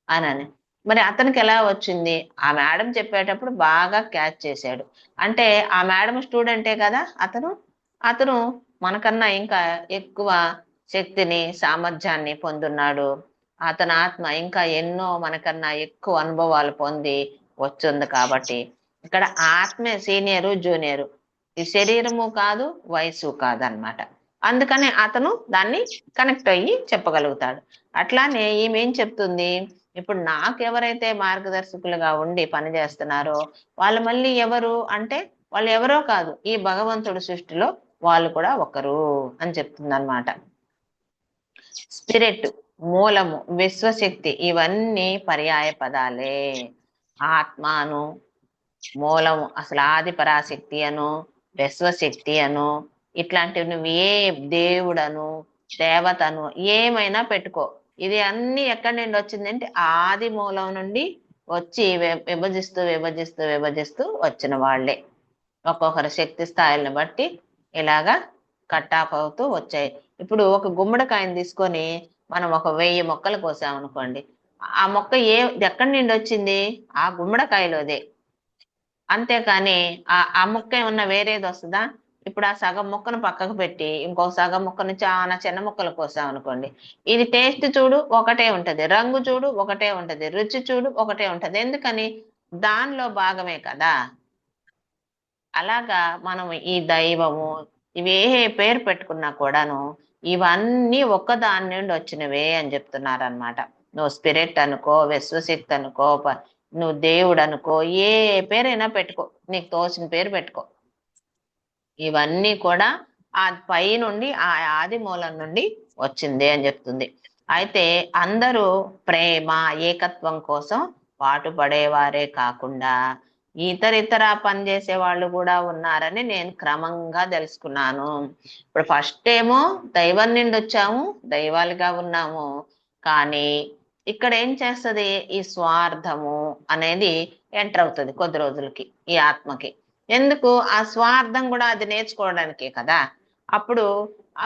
అని. మరి అతనికి ఎలా వచ్చింది, ఆ మేడం చెప్పేటప్పుడు బాగా క్యాచ్ చేశాడు. అంటే ఆ మేడం స్టూడెంటే కదా అతను, అతను మనకన్నా ఇంకా ఎక్కువ శక్తిని, సామర్థ్యాన్ని పొందున్నాడు. అతని ఆత్మ ఇంకా ఎన్నో మనకన్నా ఎక్కువ అనుభవాలు పొంది వచ్చింది కాబట్టి ఇక్కడ ఆత్మే సీనియరు, జూనియరు, ఈ శరీరము కాదు, వయసు కాదనమాట. అందుకనే అతను దాన్ని కనెక్ట్ అయ్యి చెప్పగలుగుతాడు. అట్లానే ఈమె ఏం చెప్తుంది, ఇప్పుడు నాకు ఎవరైతే మార్గదర్శకులుగా ఉండి పనిచేస్తున్నారో వాళ్ళు మళ్ళీ ఎవరు అంటే వాళ్ళు ఎవరో కాదు, ఈ భగవంతుడి సృష్టిలో వాళ్ళు కూడా ఒకరు అని చెప్తుంది అనమాట. స్పిరిట్, మూలము, విశ్వశక్తి ఇవన్నీ పర్యాయ పదాలే. ఆత్మను, మూలము అసలు ఆది పరాశక్తి అను, విశ్వశక్తి అను, ఇట్లాంటివి నువ్వు ఏ దేవుడను, దేవతను ఏమైనా పెట్టుకో, ఇది అన్ని ఎక్కడి నుండి వచ్చిందంటే ఆది మూలం నుండి వచ్చి విభజిస్తూ విభజిస్తూ విభజిస్తూ వచ్చిన వాళ్ళే. ఒక్కొక్కరి శక్తి స్థాయిలను బట్టి ఇలాగా కట్ ఆఫ్ అవుతూ వచ్చాయి. ఇప్పుడు ఒక గుమ్మడికాయని తీసుకొని మనం ఒక 1000 మొక్కలు కోసామనుకోండి, ఆ మొక్క ఎక్కడి నుండి వచ్చింది, ఆ గుమ్మడికాయలోదే. అంతేకాని ఆ మొక్క ఏమన్నా వేరేది వస్తుందా. ఇప్పుడు ఆ సగం మొక్కను పక్కకు పెట్టి ఇంకో సగం మొక్కను చాలా చిన్న మొక్కలు కోసాం అనుకోండి, ఇది టేస్ట్ చూడు ఒకటే ఉంటది, రంగు చూడు ఒకటే ఉంటది, రుచి చూడు ఒకటే ఉంటది. ఎందుకని, దానిలో భాగమే కదా. అలాగా మనం ఈ దైవము ఇవి ఏ పేరు పెట్టుకున్నా కూడాను ఇవన్నీ ఒక్కదాని నుండి వచ్చినవే అని చెప్తున్నారు అనమాట. నువ్వు స్పిరిట్ అనుకో, విశ్వశక్తి అనుకో, నువ్వు దేవుడు అనుకో, ఏ పేరైనా పెట్టుకో, నీకు తోచిన పేరు పెట్టుకో. ఇవన్నీ కూడా ఆ పై నుండి ఆ ఆది మూలం నుండి వచ్చింది అని చెప్తుంది. అయితే అందరూ ప్రేమ ఏకత్వం కోసం పాటుపడేవారే కాకుండా ఇతర పని చేసే వాళ్ళు కూడా ఉన్నారని నేను క్రమంగా తెలుసుకున్నాను. ఇప్పుడు ఫస్ట్ ఏమో దైవం నుండి వచ్చాము, దైవాలుగా ఉన్నాము. కానీ ఇక్కడ ఏం చేస్తుంది, ఈ స్వార్థము అనేది ఎంటర్ అవుతుంది కొద్ది రోజులకి ఈ ఆత్మకి. ఎందుకు? ఆ స్వార్థం కూడా అది నేర్చుకోవడానికే కదా. అప్పుడు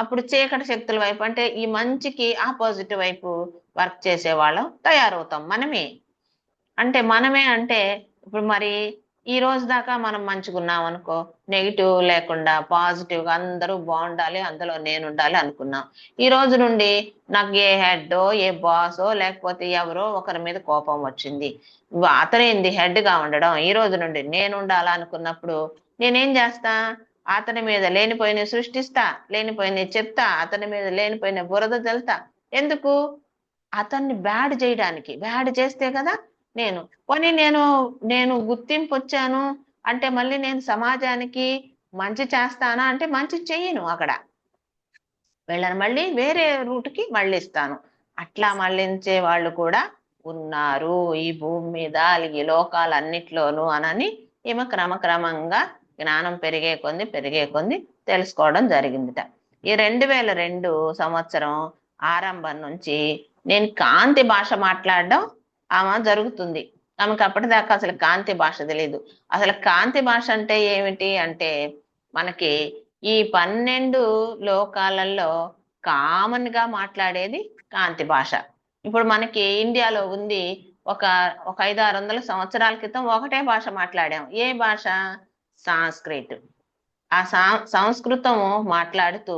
అప్పుడు చీకటి శక్తుల వైపు, అంటే ఈ మంచికి ఆపోజిట్ వైపు వర్క్ చేసే వాళ్ళం తయారవుతాం మనమే. అంటే ఇప్పుడు మరి ఈ రోజు దాకా మనం మంచిగున్నాం అనుకో, నెగిటివ్ లేకుండా పాజిటివ్గా అందరూ బాగుండాలి, అందులో నేను ఉండాలి అనుకున్నాం. ఈ రోజు నుండి నాకు ఏ హెడ్డో ఏ బాసో లేకపోతే ఎవరో ఒకరి మీద కోపం వచ్చింది, అతనేంది హెడ్గా ఉండడం, ఈ రోజు నుండి నేను ఉండాలనుకున్నప్పుడు నేనేం చేస్తా, అతని మీద లేనిపోయిన సృష్టిస్తా, లేనిపోయిన చెప్తా, అతని మీద లేనిపోయిన బురద తెలుతా. ఎందుకు? అతన్ని బ్యాడ్ చేయడానికి. బ్యాడ్ చేస్తే కదా నేను పోనీ నేను నేను గుర్తింపు వచ్చాను అంటే మళ్ళీ నేను సమాజానికి మంచి చేస్తానా అంటే మంచి చెయ్యను. అక్కడ వీళ్ళని మళ్ళీ వేరే రూట్కి మళ్ళిస్తాను. అట్లా మళ్ళించే వాళ్ళు కూడా ఉన్నారు ఈ భూమి మీద, ఈ లోకాలన్నిట్లోనూ అనని ఈమె క్రమక్రమంగా జ్ఞానం పెరిగే కొంది తెలుసుకోవడం జరిగిందిట. ఈ 2002 సంవత్సరం ఆరంభం నుంచి నేను కాంతి భాష మాట్లాడడం ఆమె జరుగుతుంది. ఆమెకు అప్పటిదాకా అసలు కాంతి భాష తెలియదు. అసలు కాంతి భాష అంటే ఏమిటి అంటే, మనకి ఈ 12 లోకాలలో కామన్ గా మాట్లాడేది కాంతి భాష. ఇప్పుడు మనకి ఇండియాలో ఉంది, ఒక ఒక 500-600 సంవత్సరాల క్రితం ఒకటే భాష మాట్లాడాం. ఏ భాష? సాంస్క్రిట్. ఆ సంస్కృతము మాట్లాడుతూ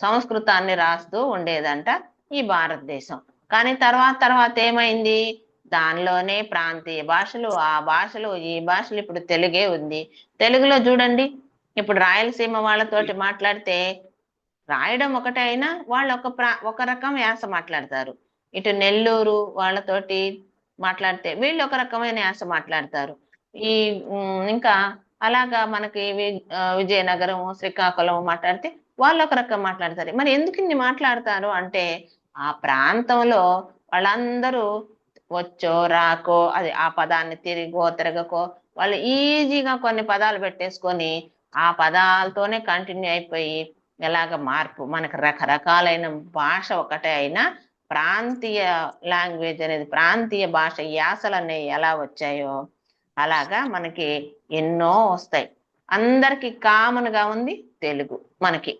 సంస్కృతాన్ని రాస్తూ ఉండేదంట ఈ భారతదేశం. కానీ తర్వాత ఏమైంది, దానిలోనే ప్రాంతీయ భాషలు, ఆ భాషలు, ఈ భాషలు, ఇప్పుడు తెలుగే ఉంది. తెలుగులో చూడండి, ఇప్పుడు రాయలసీమ వాళ్ళతోటి మాట్లాడితే రాయడం ఒకటే అయినా వాళ్ళు ఒక రకం యాస మాట్లాడతారు. ఇటు నెల్లూరు వాళ్ళతోటి మాట్లాడితే వీళ్ళు ఒక రకమైన యాస మాట్లాడతారు. ఈ ఇంకా అలాగా మనకి విజయనగరం, శ్రీకాకుళం మాట్లాడితే వాళ్ళు ఒక రకం మాట్లాడతారు. మరి ఎందుకు ఇన్ని మాట్లాడతారు అంటే, ఆ ప్రాంతంలో వాళ్ళందరూ వచ్చో రాకో, అది ఆ పదాన్ని తిరగకో వాళ్ళు ఈజీగా కొన్ని పదాలు పెట్టేసుకొని ఆ పదాలతోనే కంటిన్యూ అయిపోయి ఎలాగ మార్పు, మనకు రకరకాలైన భాష ఒకటే అయినా ప్రాంతీయ లాంగ్వేజ్ అనేది, ప్రాంతీయ భాష యాసలు అనేవి ఎలా వచ్చాయో అలాగా మనకి ఎన్నో వస్తాయి. అందరికి కామన్ గా ఉంది తెలుగు. మనకి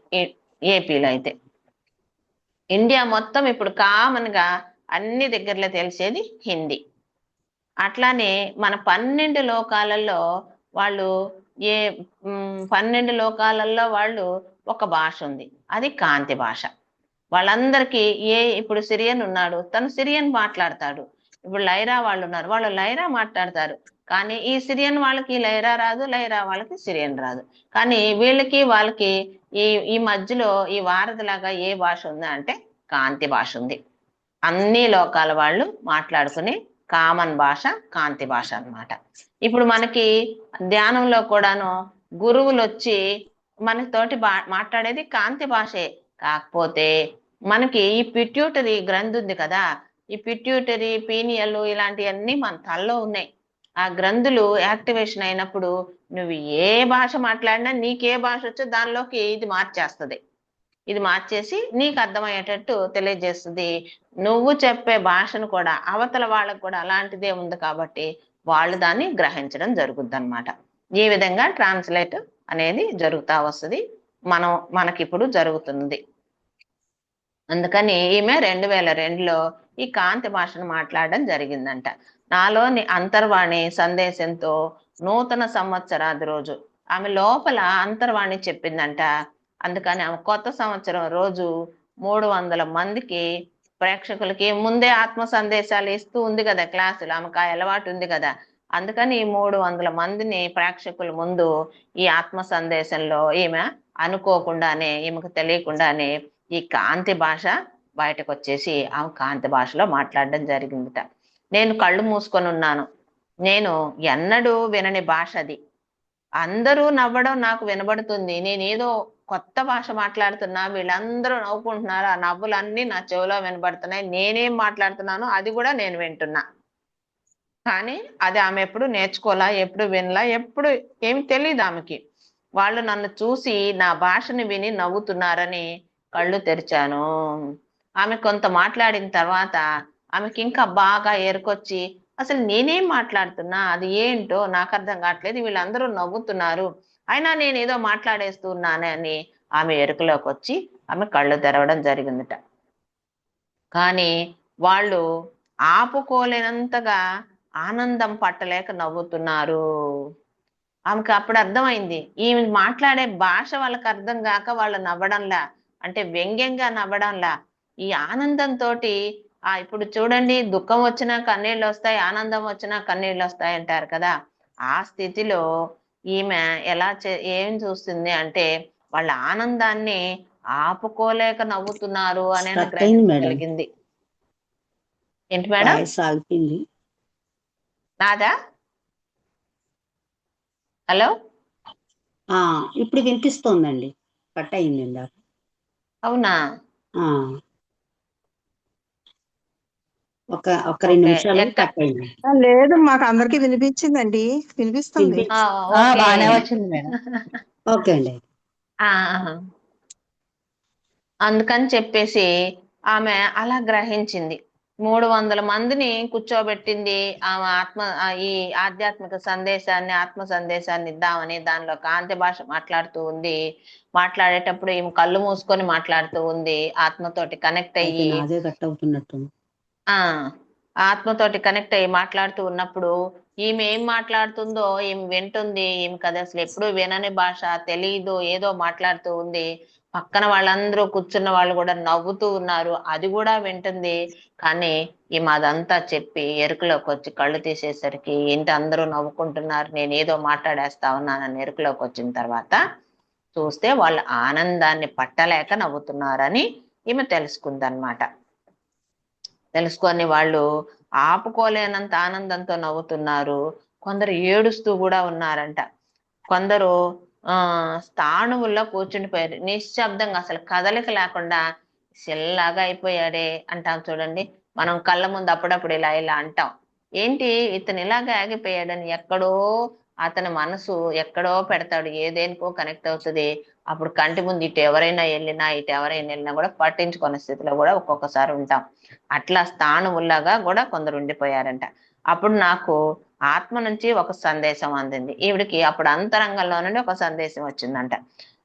ఏపీలో అయితే, ఇండియా మొత్తం ఇప్పుడు కామన్ గా అన్ని దగ్గరలో తెలిసేది హిందీ. అట్లానే మన 12 లోకాలలో వాళ్ళు ఏ 12 లోకాలలో వాళ్ళు ఒక భాష ఉంది, అది కాంతి భాష. వాళ్ళందరికీ ఇప్పుడు సిరియన్ ఉన్నాడు, తను సిరియన్ మాట్లాడతాడు. ఇప్పుడు లైరా వాళ్ళు ఉన్నారు, వాళ్ళు లైరా మాట్లాడతారు. కానీ ఈ సిరియన్ వాళ్ళకి లైరా రాదు, లైరా వాళ్ళకి సిరియన్ రాదు. కానీ వీళ్ళకి వాళ్ళకి ఈ ఈ మధ్యలో ఈ వారధిలాగా ఏ భాష ఉందా అంటే కాంతి భాష ఉంది. అన్ని లోకాల వాళ్ళు మాట్లాడుకునే కామన్ భాష కాంతి భాష అన్నమాట. ఇప్పుడు మనకి ధ్యానంలో కూడాను గురువులు వచ్చి మనతోటి మాట్లాడేది కాంతి భాషే. కాకపోతే మనకి ఈ పిట్యూటరీ గ్రంథి ఉంది కదా, ఈ పిట్యూటరీ, పీనియల్ ఇలాంటివన్నీ మన తలలో ఉన్నాయి. ఆ గ్రంథులు యాక్టివేషన్ అయినప్పుడు నువ్వు ఏ భాష మాట్లాడినా, నీకే భాష వచ్చో దానిలోకి ఇది మార్చేస్తుంది. ఇది మార్చేసి నీకు అర్థమయ్యేటట్టు తెలియజేస్తుంది. నువ్వు చెప్పే భాషను కూడా అవతల వాళ్ళకు కూడా అలాంటిదే ఉంది కాబట్టి వాళ్ళు దాన్ని గ్రహించడం జరుగుద్ది అనమాట. ఈ విధంగా ట్రాన్స్లేట్ అనేది జరుగుతా వస్తుంది, మనకిప్పుడు జరుగుతుంది. అందుకని ఈమె 2002లో ఈ కాంతి భాషను మాట్లాడడం జరిగిందంట. నాలోని అంతర్వాణి సందేశంతో నూతన సంవత్సరాది రోజు ఆమె లోపల అంతర్వాణి చెప్పిందంట. అందుకని ఆమె కొత్త సంవత్సరం రోజు 300 మందికి ప్రేక్షకులకి ముందే ఆత్మ సందేశాలు ఇస్తూ ఉంది కదా క్లాసులు, ఆమెకు ఆ అలవాటు ఉంది కదా. అందుకని ఈ 300 మందిని ప్రేక్షకుల ముందు ఈ ఆత్మ సందేశంలో ఈమె అనుకోకుండానే, ఈమెకు తెలియకుండానే ఈ కాంతి భాష బయటకు వచ్చేసి ఆమె కాంతి భాషలో మాట్లాడడం జరిగిందిట. నేను కళ్ళు మూసుకొని ఉన్నాను. నేను ఎన్నడూ వినని భాష అది. అందరూ నవ్వడం నాకు వినబడుతుంది. నేనేదో కొత్త భాష మాట్లాడుతున్నా, వీళ్ళందరూ నవ్వుకుంటున్నారు. ఆ నవ్వులన్నీ నా చెవిలో వినబడుతున్నాయి. నేనేం మాట్లాడుతున్నానో అది కూడా నేను వింటున్నా. కానీ అది ఆమె ఎప్పుడు నేర్చుకోలా, ఎప్పుడు వినలా, ఎప్పుడు ఏం తెలియదు ఆమెకి. వాళ్ళు నన్ను చూసి నా భాషని విని నవ్వుతున్నారని కళ్ళు తెరిచాను. ఆమె కొంత మాట్లాడిన తర్వాత ఆమెకి ఇంకా బాగా ఏరుకొచ్చి, అసలు నేనేం మాట్లాడుతున్నా, అది ఏంటో నాకు అర్థం కావట్లేదు, వీళ్ళందరూ నవ్వుతున్నారు, అయినా నేను ఏదో మాట్లాడేస్తున్నానే అని ఆమె ఎరుకలోకి వచ్చి ఆమె కళ్ళు తెరవడం జరిగిందట. కానీ వాళ్ళు ఆపుకోలేనంతగా ఆనందం పట్టలేక నవ్వుతున్నారు. ఆమెకు అప్పుడు అర్థమైంది, ఈమె మాట్లాడే భాష వాళ్ళకి అర్థం కాక వాళ్ళు నవ్వడంలా, అంటే వ్యంగ్యంగా నవ్వడంలా, ఈ ఆనందంతో ఇప్పుడు చూడండి, దుఃఖం వచ్చినా కన్నీళ్ళు వస్తాయి, ఆనందం వచ్చినా కన్నీళ్ళు వస్తాయి అంటారు కదా. ఆ స్థితిలో ఈమె ఏం చూస్తుంది అంటే, వాళ్ళ ఆనందాన్ని ఆపుకోలేక నవ్వుతున్నారు అనే స్ట్రక్ అయింది మేడం, గ్రహించగలిగింది. ఏంటి మేడం? వాయిస్ ఆగిపోయింది. నాదా? హలో, ఇప్పుడు వినిపిస్తోందండి, కట్ అయింది ఇందాక. అవునా? ఆ, ఒక 2 నిమిషాలు ఎక్క కట్ అయింది. లేదు, మాకు అందరికి వినిపించిందండి, వినిపిస్తుంది. వినిపి ఓకే. బాగానే వచ్చింది మేడం. ఓకే అండి. ఆ, అందుకని చెప్పేసి ఆమె అలా గ్రహించింది. 300 మందిని కూర్చోబెట్టింది. ఆమె ఈ ఆధ్యాత్మిక సందేశాన్ని, ఆత్మ సందేశాన్ని ఇద్దామని దానిలో కాంతి భాష మాట్లాడుతూ ఉంది. మాట్లాడేటప్పుడు ఈమె కళ్ళు మూసుకొని మాట్లాడుతూ ఉంది, ఆత్మతోటి కనెక్ట్ అయితే అయ్యి. నాదే కట్ అవుతున్నట్టుంది. ఆ ఆత్మతోటి కనెక్ట్ అయ్యి మాట్లాడుతూ ఉన్నప్పుడు ఈమె ఏం మాట్లాడుతుందో ఈమె వింటుంది. ఈమెకి అది అసలు ఎప్పుడు వినని భాష, తెలియదు, ఏదో మాట్లాడుతూ ఉంది. పక్కన వాళ్ళందరూ కూర్చున్న వాళ్ళు కూడా నవ్వుతూ ఉన్నారు, అది కూడా వింటుంది. కానీ ఈమె అదంతా చెప్పి ఎరుకలోకి వచ్చి కళ్ళు తీసేసరికి, ఏంటి అందరూ నవ్వుకుంటున్నారు, నేను ఏదో మాట్లాడేస్తా ఉన్నానని ఎరుకలోకి వచ్చిన తర్వాత చూస్తే వాళ్ళ ఆనందాన్ని పట్టలేక నవ్వుతున్నారని ఈమె తెలుసుకుందన్నమాట. తెలుసుకొని వాళ్ళు ఆపుకోలేనంత ఆనందంతో నవ్వుతున్నారు. కొందరు ఏడుస్తూ కూడా ఉన్నారంట. కొందరు స్థాణువుల్లో కూర్చుండిపోయారు, నిశ్శబ్దంగా, అసలు కదలిక లేకుండా. సిల్లాగా అయిపోయాడే అంటాం చూడండి, మనం కళ్ళ ముందు అప్పుడప్పుడు ఇలా ఇలా అంటాం. ఏంటి ఇతను ఇలాగా ఆగిపోయాడని, ఎక్కడో అతని మనసు ఎక్కడో పెడతాడు, ఏదేనికో కనెక్ట్ అవుతుంది. అప్పుడు కంటి ముందు ఇటు ఎవరైనా వెళ్ళినా కూడా పట్టించుకునే స్థితిలో కూడా ఒక్కొక్కసారి ఉంటాం. అట్లా స్థాణువుల్లాగా కూడా కొందరు ఉండిపోయారంట. అప్పుడు నాకు ఆత్మ నుంచి ఒక సందేశం అందింది. ఈవిడికి అప్పుడు అంతరంగంలో నుండి ఒక సందేశం వచ్చిందంట.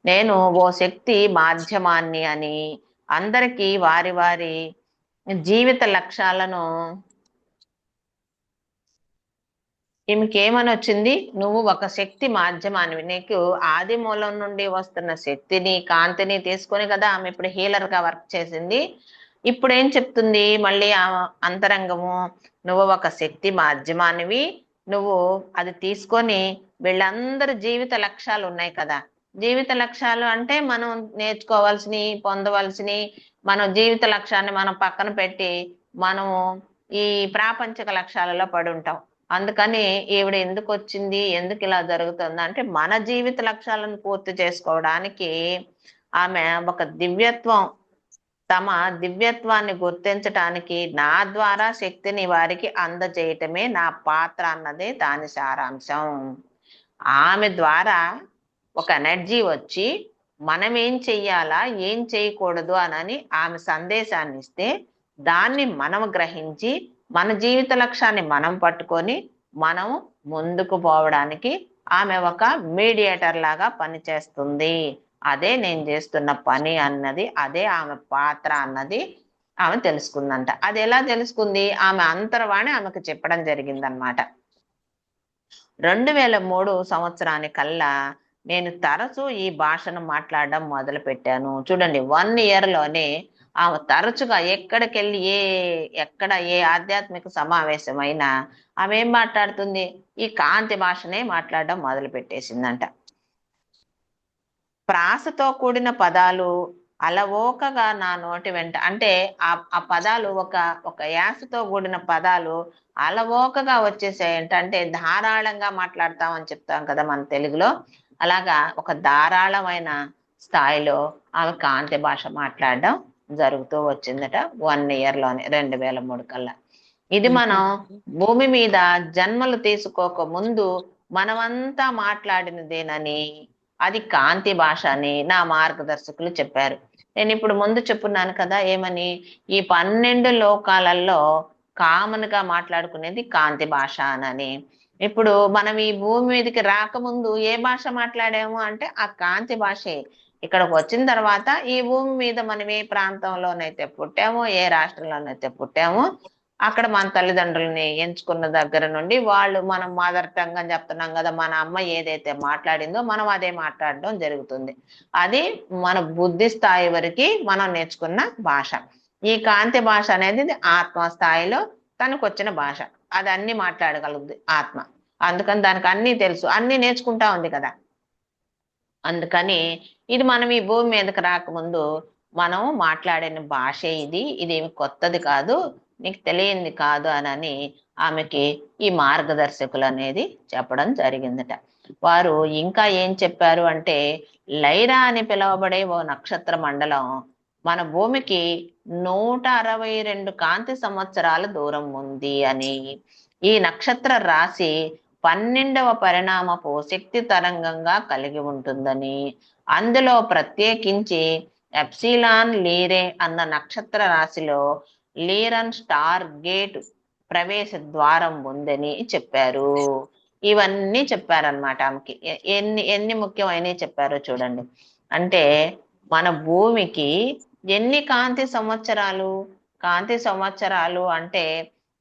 నేను ఓ శక్తి మాధ్యమాన్ని అని, అందరికీ వారి వారి జీవిత లక్ష్యాలను, ఈమెకి ఏమని వచ్చింది, నువ్వు ఒక శక్తి మాధ్యమానివి, నీకు ఆది మూలం నుండి వస్తున్న శక్తిని, కాంతిని తీసుకొని కదా ఆమె ఇప్పుడు హీలర్ గా వర్క్ చేసింది. ఇప్పుడు ఏం చెప్తుంది మళ్ళీ ఆ అంతరంగము, నువ్వు ఒక శక్తి మాధ్యమానివి, నువ్వు అది తీసుకొని వీళ్ళందరి జీవిత లక్ష్యాలు ఉన్నాయి కదా. జీవిత లక్ష్యాలు అంటే మనం నేర్చుకోవాల్సినవి, పొందవలసినవి, మన జీవిత లక్ష్యాన్ని మనం పక్కన పెట్టి మనము ఈ ప్రాపంచిక లక్ష్యాలలో పడి ఉంటాం. అందుకని ఈవిడ ఎందుకు వచ్చింది, ఎందుకు ఇలా జరుగుతుంది అంటే, మన జీవిత లక్ష్యాలను పూర్తి చేసుకోవడానికి ఆమె ఒక తమ దివ్యత్వాన్ని గుర్తించటానికి నా ద్వారా శక్తిని వారికి అందజేయటమే నా పాత్ర అన్నదే దాని సారాంశం. ఆమె ద్వారా ఒక ఎనర్జీ వచ్చి మనం ఏం చెయ్యాలా, ఏం చేయకూడదు అని ఆమె సందేశాన్ని ఇస్తే, దాన్ని మనం గ్రహించి మన జీవిత లక్ష్యాన్ని మనం పట్టుకొని మనం ముందుకు పోవడానికి ఆమె ఒక మీడియేటర్ లాగా పనిచేస్తుంది. అదే నేను చేస్తున్న పని అన్నది, అదే ఆమె పాత్ర అన్నది ఆమె తెలుసుకుందంట. అది ఎలా తెలుసుకుంది, ఆమె అంతర్వాణి ఆమెకు చెప్పడం జరిగిందనమాట. 2003 సంవత్సరానికల్లా నేను తరచూ ఈ భాషను మాట్లాడడం మొదలు పెట్టాను. చూడండి, 1 year లోనే ఆమె తరచుగా ఎక్కడికెళ్ళి ఎక్కడ ఏ ఆధ్యాత్మిక సమావేశమైనా ఆమె ఏం మాట్లాడుతుంది, ఈ కాంతి భాషనే మాట్లాడడం మొదలు పెట్టేసిందంట. ప్రాసతో కూడిన పదాలు, అలవోకగా నా నోటి వెంట, అంటే ఆ పదాలు ఒక యాసతో కూడిన పదాలు అలవోకగా వచ్చేసాయంట. అంటే ధారాళంగా మాట్లాడతామని చెప్తాం కదా మన తెలుగులో, అలాగా ఒక ధారాళమైన స్థాయిలో ఆమె కాంతి భాష మాట్లాడడం జరుగుతూ వచ్చిందట 1 year లోనే, 2003 కల్లా. ఇది మనం భూమి మీద జన్మలు తీసుకోక ముందు మనమంతా మాట్లాడినదేనని, అది కాంతి భాష అని నా మార్గదర్శకులు చెప్పారు. నేను ఇప్పుడు ముందు చెప్పున్నాను కదా ఏమని, ఈ 12 లోకాలలో కామన్ గా మాట్లాడుకునేది కాంతి భాష అని. ఇప్పుడు మనం ఈ భూమి మీదకి రాకముందు ఏ భాష మాట్లాడాము అంటే ఆ కాంతి భాషే. ఇక్కడికి వచ్చిన తర్వాత ఈ భూమి మీద మనం ఏ ప్రాంతంలోనైతే పుట్టామో, ఏ రాష్ట్రంలోనైతే పుట్టామో, అక్కడ మన తల్లిదండ్రులని ఎంచుకున్న దగ్గర నుండి వాళ్ళు, మనం మదర్ టంగ్ అని చెప్తున్నాం కదా, మన అమ్మ ఏదైతే మాట్లాడిందో మనం అదే మాట్లాడడం జరుగుతుంది. అది మన బుద్ధి స్థాయి వరకు మనం నేర్చుకున్న భాష. ఈ కాంతి భాష అనేది ఆత్మ స్థాయిలో తనకు వచ్చిన భాష. అది అన్ని మాట్లాడగలుగుతుంది ఆత్మ. అందుకని దానికి అన్ని తెలుసు, అన్ని నేర్చుకుంటా ఉంది కదా. అందుకని ఇది మనం ఈ భూమి మీదకి రాకముందు మనం మాట్లాడిన భాషే ఇది, ఇదేమి కొత్తది కాదు, నీకు తెలియంది కాదు అని ఆమెకి ఈ మార్గదర్శకులు అనేది చెప్పడం జరిగిందట. వారు ఇంకా ఏం చెప్పారు అంటే, లైరా అని పిలువబడే ఓ నక్షత్ర మండలం మన భూమికి 162 కాంతి సంవత్సరాల దూరం ఉంది అని, ఈ నక్షత్ర రాశి 12వ పరిణామపు శక్తి తరంగంగా కలిగి ఉంటుందని, అందులో ప్రత్యేకించి ఎప్సిలాన్ లీరే అన్న నక్షత్ర రాశిలో లీరన్ స్టార్ గేట్ ప్రవేశ ద్వారం ఉందని చెప్పారు. ఇవన్నీ చెప్పారనమాట ఆమెకి. ఎన్ని ముఖ్యమైనవి చెప్పారో చూడండి. అంటే మన భూమికి ఎన్ని కాంతి సంవత్సరాలు, కాంతి సంవత్సరాలు అంటే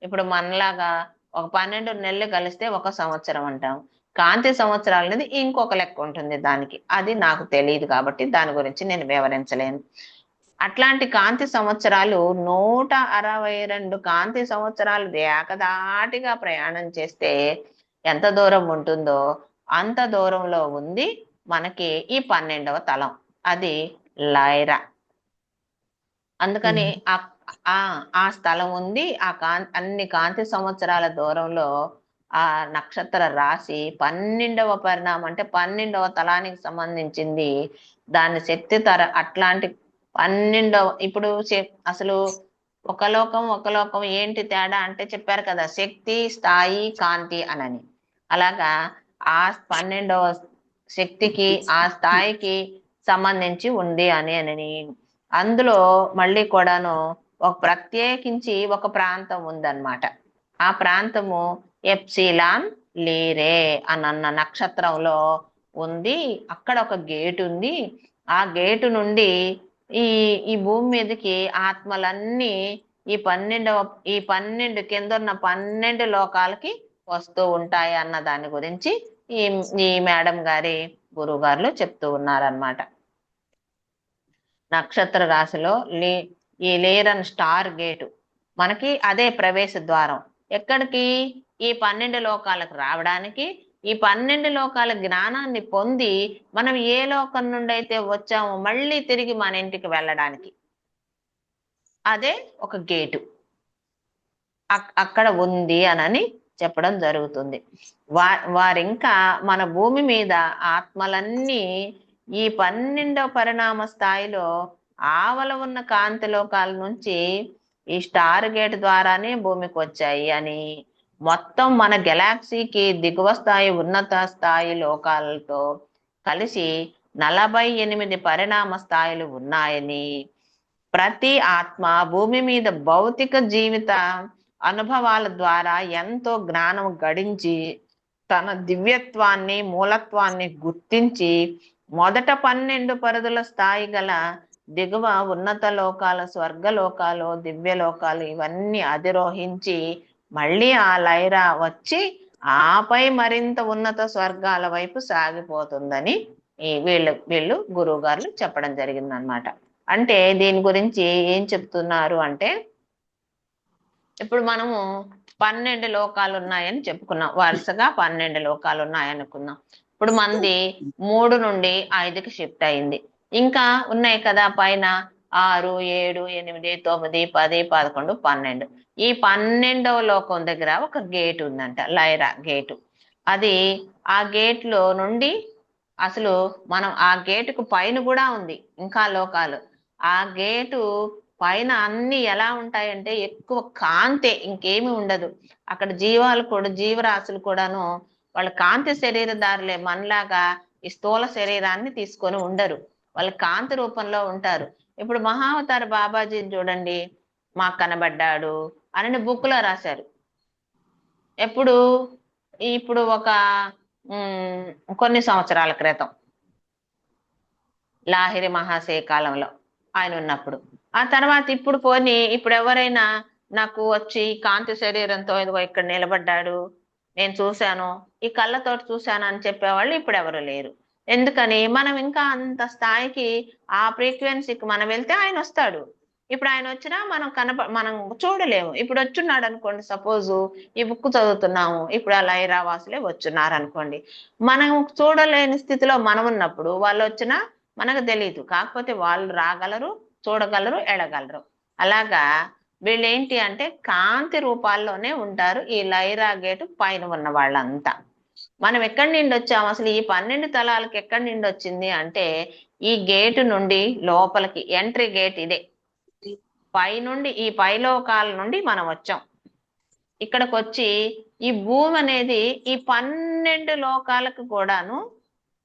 ఇప్పుడు మనలాగా ఒక 12 నెలలు కలిస్తే 1 సంవత్సరం అంటాం. కాంతి సంవత్సరాలు అనేది ఇంకొక లెక్క ఉంటుంది దానికి, అది నాకు తెలియదు కాబట్టి దాని గురించి నేను వివరించలేను. అట్లాంటి కాంతి సంవత్సరాలు 162 కాంతి సంవత్సరాలు ఏకదాటిగా ప్రయాణం చేస్తే ఎంత దూరం ఉంటుందో అంత దూరంలో ఉంది మనకి ఈ 12వ తలం, అది లైరా. అందుకని ఆ స్థలం ఉంది. అన్ని కాంతి సంవత్సరాల దూరంలో ఆ నక్షత్ర రాశి 12వ పరిణామం, అంటే 12వ తలానికి సంబంధించింది. దాని శక్తి అట్లాంటి 12వ, ఇప్పుడు అసలు ఒక లోకం ఏంటి తేడా అంటే చెప్పారు కదా, శక్తి, స్థాయి, కాంతి అనని. అలాగా ఆ 12వ శక్తికి, ఆ స్థాయికి సంబంధించి ఉంది అని అందులో మళ్ళీ కూడాను ప్రత్యేకించి ఒక ప్రాంతం ఉందన్నమాట. ఆ ప్రాంతము ఎప్సిలాన్ లీరే అన్న నక్షత్రంలో ఉంది. అక్కడ ఒక గేటు ఉంది. ఆ గేటు నుండి ఈ భూమి మీదకి ఆత్మలన్నీ ఈ 12 కింద ఉన్న 12 లోకాలకి వస్తూ ఉంటాయి అన్న దాని గురించి ఈ మేడం గారి గురువు గారు చెప్తూ ఉన్నారనమాట. నక్షత్ర రాశిలో ఈ లీరన్ స్టార్ గేటు మనకి అదే ప్రవేశ ద్వారం. ఎక్కడికి? ఈ 12 లోకాలకు రావడానికి, ఈ 12 లోకాల జ్ఞానాన్ని పొంది మనం ఏ లోకం నుండి అయితే వచ్చామో మళ్ళీ తిరిగి మన ఇంటికి వెళ్ళడానికి అదే ఒక గేటు అక్కడ ఉంది అని చెప్పడం జరుగుతుంది. వారింకా మన భూమి మీద ఆత్మలన్నీ ఈ 12వ పరిణామ స్థాయిలో ఆవల ఉన్న కాంతి లోకాల నుంచి ఈ స్టార్ గేట్ ద్వారానే భూమికి వచ్చాయి అని, మొత్తం మన గెలాక్సీకి దిగువ స్థాయి, ఉన్నత స్థాయి లోకాలతో కలిసి 48 పరిణామ స్థాయిలు ఉన్నాయని, ప్రతి ఆత్మ భూమి మీద భౌతిక జీవిత అనుభవాల ద్వారా ఎంతో జ్ఞానం గడించి తన దివ్యత్వాన్ని, మూలత్వాన్ని గుర్తించి మొదట 12 పరిధుల స్థాయి గల దిగువ ఉన్నత లోకాల, స్వర్గలోకాలు, దివ్య లోకాలు ఇవన్నీ అధిరోహించి మళ్ళీ ఆ లైరా వచ్చి ఆపై మరింత ఉన్నత స్వర్గాల వైపు సాగిపోతుందని వీళ్ళు గురువు గారు చెప్పడం జరిగింది అనమాట. అంటే దీని గురించి ఏం చెప్తున్నారు అంటే, ఇప్పుడు మనము 12 లోకాలు ఉన్నాయని చెప్పుకున్నాం, వరుసగా 12 లోకాలు ఉన్నాయనుకున్నాం. ఇప్పుడు మనది 3 నుండి 5కి షిఫ్ట్ అయింది. ఇంకా ఉన్నాయి కదా పైన 6, 7, 8, 9, 10, 11, 12. ఈ 12వ లోకం దగ్గర ఒక గేట్ ఉందంట, లైరా గేటు. అది ఆ గేట్ లో నుండి అసలు మనం ఆ గేటుకు పైన కూడా ఉంది ఇంకా లోకాలు. ఆ గేటు పైన అన్ని ఎలా ఉంటాయంటే ఎక్కువ కాంతే, ఇంకేమీ ఉండదు అక్కడ. జీవాలు కూడా, జీవరాశులు కూడాను వాళ్ళ కాంతి శరీరదారులే, మనలాగా ఈ స్థూల శరీరాన్ని తీసుకొని ఉండరు, వాళ్ళ కాంతి రూపంలో ఉంటారు. ఇప్పుడు మహావతార బాబాజీని చూడండి, మాకు కనబడ్డాడు అని బుక్ లో రాశారు. ఎప్పుడు? ఇప్పుడు ఒక కొన్ని సంవత్సరాల క్రితం, లాహిరి మహాశయ కాలంలో ఆయన ఉన్నప్పుడు. ఆ తర్వాత ఇప్పుడు పోని ఇప్పుడు ఎవరైనా నాకు వచ్చి కాంతి శరీరంతో ఇదిగో ఇక్కడ నిలబడ్డాడు, నేను చూశాను, ఈ కళ్ళతోటి చూశాను అని చెప్పేవాళ్ళు ఇప్పుడు ఎవరు లేరు. ఎందుకని? మనం ఇంకా అంత స్థాయికి, ఆ ఫ్రీక్వెన్సీకి మనం వెళ్తే ఆయన వస్తాడు. ఇప్పుడు ఆయన వచ్చినా మనం చూడలేము. ఇప్పుడు వచ్చున్నాడు అనుకోండి, సపోజు ఈ బుక్ చదువుతున్నాము, ఇప్పుడు ఆ లైరావాసులే వచ్చున్నారు అనుకోండి, మనం చూడలేని స్థితిలో మనం ఉన్నప్పుడు వాళ్ళు వచ్చినా మనకు తెలియదు. కాకపోతే వాళ్ళు రాగలరు, చూడగలరు, ఎడగలరు. అలాగా వీళ్ళు ఏంటి అంటే కాంతి రూపాల్లోనే ఉంటారు ఈ లైరా గేటు పైన ఉన్న వాళ్ళంతా. మనం ఎక్కడి నుండి వచ్చాము? అసలు ఈ 12 తలాలకు ఎక్కడి నుండి వచ్చింది అంటే ఈ గేటు నుండి లోపలికి ఎంట్రీ గేట్ ఇదే. పైనుండి, ఈ పైలోకాల నుండి మనం వచ్చాం. ఇక్కడికి వచ్చి ఈ భూమి అనేది ఈ 12 లోకాలకు కూడాను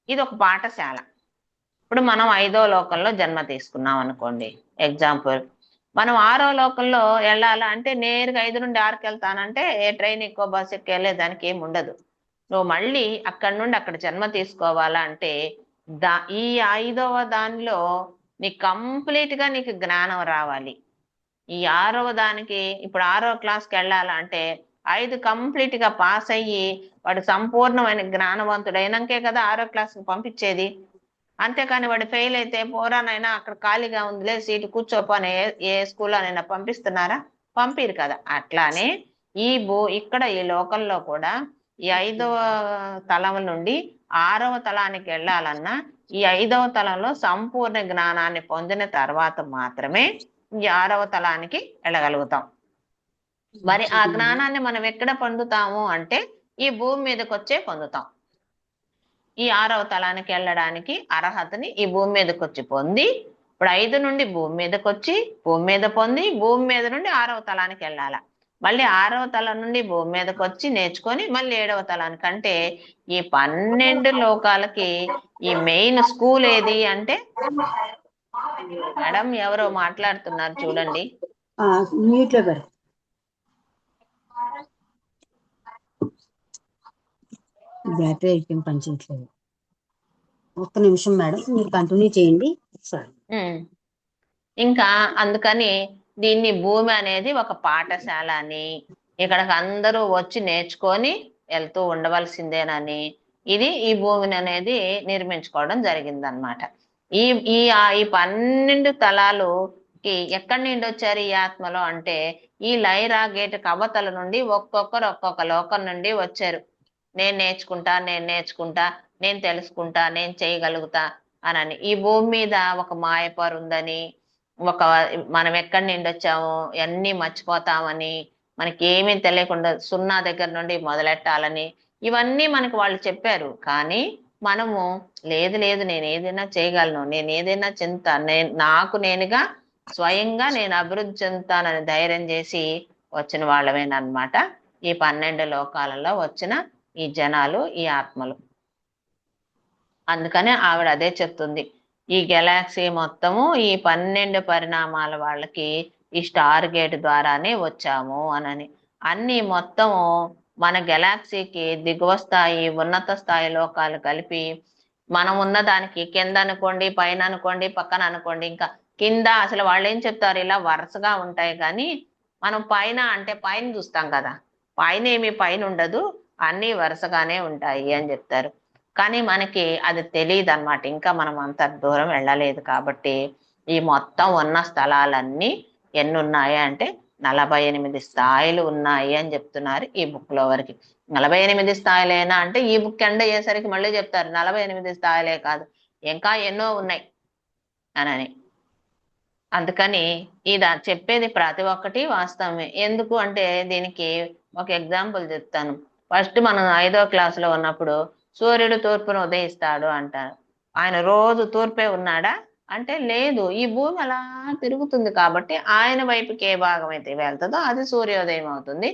ఇది ఒక పాఠశాల. ఇప్పుడు మనం 5వ లోకంలో జన్మ తీసుకున్నాం అనుకోండి, ఎగ్జాంపుల్. మనం 6వ లోకంలో వెళ్ళాలా అంటే నేరుగా 5 నుండి 6కి వెళ్తానంటే ఏ ట్రైన్ ఎక్కువ, బస్సు ఎక్కి వెళ్ళేదానికి ఏమి ఉండదు. నువ్వు మళ్ళీ అక్కడి నుండి అక్కడ జన్మ తీసుకోవాలా అంటే ఈ 5వ దానిలో నీకు కంప్లీట్ గా నీకు జ్ఞానం రావాలి. ఈ 6వ దానికి, ఇప్పుడు 6వ క్లాస్కి వెళ్ళాలంటే 5 కంప్లీట్ గా పాస్ అయ్యి వాడు సంపూర్ణమైన జ్ఞానవంతుడైనాకే కదా 6వ క్లాస్కి పంపించేది. అంతేకాని వాడు ఫెయిల్ అయితే పోరానైనా అక్కడ ఖాళీగా ఉందిలే సీటు కూర్చోపని ఏ స్కూల్లోనైనా పంపిస్తున్నారా? పంపిరు కదా. అట్లానే ఇక్కడ ఈ లోకంలో కూడా ఈ 5వ తలం నుండి 6వ తలానికి వెళ్ళాలన్నా ఈ 5వ తలంలో సంపూర్ణ జ్ఞానాన్ని పొందిన తర్వాత మాత్రమే ఈ 6వ తలానికి వెళ్ళగలుగుతాం. మరి ఆ జ్ఞానాన్ని మనం ఎక్కడ పొందుతాము అంటే ఈ భూమి మీదకి వచ్చే పొందుతాం. ఈ 6వ తలానికి వెళ్ళడానికి అర్హతని ఈ భూమి మీదకి వచ్చి పొంది, ఇప్పుడు 5 నుండి భూమి మీదకి వచ్చి భూమి మీద పొంది, భూమి మీద నుండి 6వ తలానికి వెళ్ళాల. మళ్ళీ 6వ తలం నుండి భూమి మీదకి వచ్చి నేర్చుకొని మళ్ళీ 7వ తలానికి. అంటే ఈ 12 లోకాలకి ఈ మెయిన్ స్కూల్ ఏది అంటే, మేడం ఎవరో మాట్లాడుతున్నారు చూడండి. మ్యూట్ లో పెడతా. బ్యాటరీ అయిపోయింది, పనిచేయట్లేదు. ఒక్క నిమిషం మేడం, మీరు కంటిన్యూ చేయండి. ఇంకా అందుకని దీన్ని భూమి అనేది ఒక పాఠశాల అని, ఇక్కడికి అందరూ వచ్చి నేర్చుకొని వెళ్తూ ఉండవలసిందేనని ఈ భూమిని అనేది నిర్మించుకోవడం జరిగిందనమాట. ఈ ఈ 12 తలాలుకి ఎక్కడి నుండి వచ్చారు ఈ ఆత్మలో అంటే ఈ లైరా గేట్ కవతల నుండి ఒక్కొక్కరు ఒక్కొక్క లోకం నుండి వచ్చారు. నేను నేర్చుకుంటా, నేను తెలుసుకుంటా, నేను చేయగలుగుతా అనని. ఈ భూమి మీద ఒక మాయపరు ఉందని, మనం ఎక్కడి నుండి వచ్చాము అన్నీ మర్చిపోతామని, మనకి ఏమీ తెలియకుండా 0 దగ్గర నుండి మొదలెట్టాలని ఇవన్నీ మనకు వాళ్ళు చెప్పారు. కానీ మనము లేదు నేను ఏదైనా చేయగలను, నేను ఏదైనా నాకు నేనుగా స్వయంగా నేను అభివృద్ధి చెందుతానని ధైర్యం చేసి వచ్చిన వాళ్ళమేనమాట ఈ 12 లోకాలలో వచ్చిన ఈ జనాలు, ఈ ఆత్మలు. అందుకనే ఆవిడ అదే చెప్తుంది, ఈ గెలాక్సీ మొత్తము ఈ 12 పరిణామాల వాళ్ళకి ఈ స్టార్ గేట్ ద్వారానే వచ్చాము అనని. అన్ని మొత్తము మన గెలాక్సీకి దిగువ స్థాయి, ఉన్నత స్థాయి లోకాలు కలిపి మనం ఉన్న దానికి కింద అనుకోండి, పైన అనుకోండి, పక్కన అనుకోండి. ఇంకా కింద అసలు వాళ్ళు ఏం చెప్తారు, ఇలా వరుసగా ఉంటాయి. కానీ మనం పైన అంటే పైన చూస్తాం కదా, పైన ఏమి పైన ఉండదు, అన్నీ వరుసగానే ఉంటాయి అని చెప్తారు. కానీ మనకి అది తెలియదు అనమాట, ఇంకా మనం అంత దూరం వెళ్ళలేదు. కాబట్టి ఈ మొత్తం ఉన్న స్థలాలన్నీ ఎన్ని ఉన్నాయి అంటే 48 స్థాయిలు ఉన్నాయి అని చెప్తున్నారు ఈ బుక్ లో వరకు. 48 స్థాయిలేనా అంటే ఈ బుక్ ఎండ్ అయ్యేసరికి మళ్ళీ చెప్తారు 48 స్థాయిలే కాదు, ఇంకా ఎన్నో ఉన్నాయి. అనని. అందుకని ఇది చెప్పేది ప్రతి ఒక్కటి వాస్తవమే. ఎందుకు అంటే దీనికి ఒక ఎగ్జాంపుల్ చెప్తాను. ఫస్ట్ మనం 5వ క్లాసులో ఉన్నప్పుడు సూర్యుడు తూర్పును ఉదయిస్తాడు అంటారు. ఆయన రోజు తూర్పే ఉన్నాడా అంటే లేదు. ఈ భూమి అలా తిరుగుతుంది కాబట్టి ఆయన వైపుకి ఏ భాగం అయితే వెళ్తుందో అది సూర్యోదయం అవుతుంది.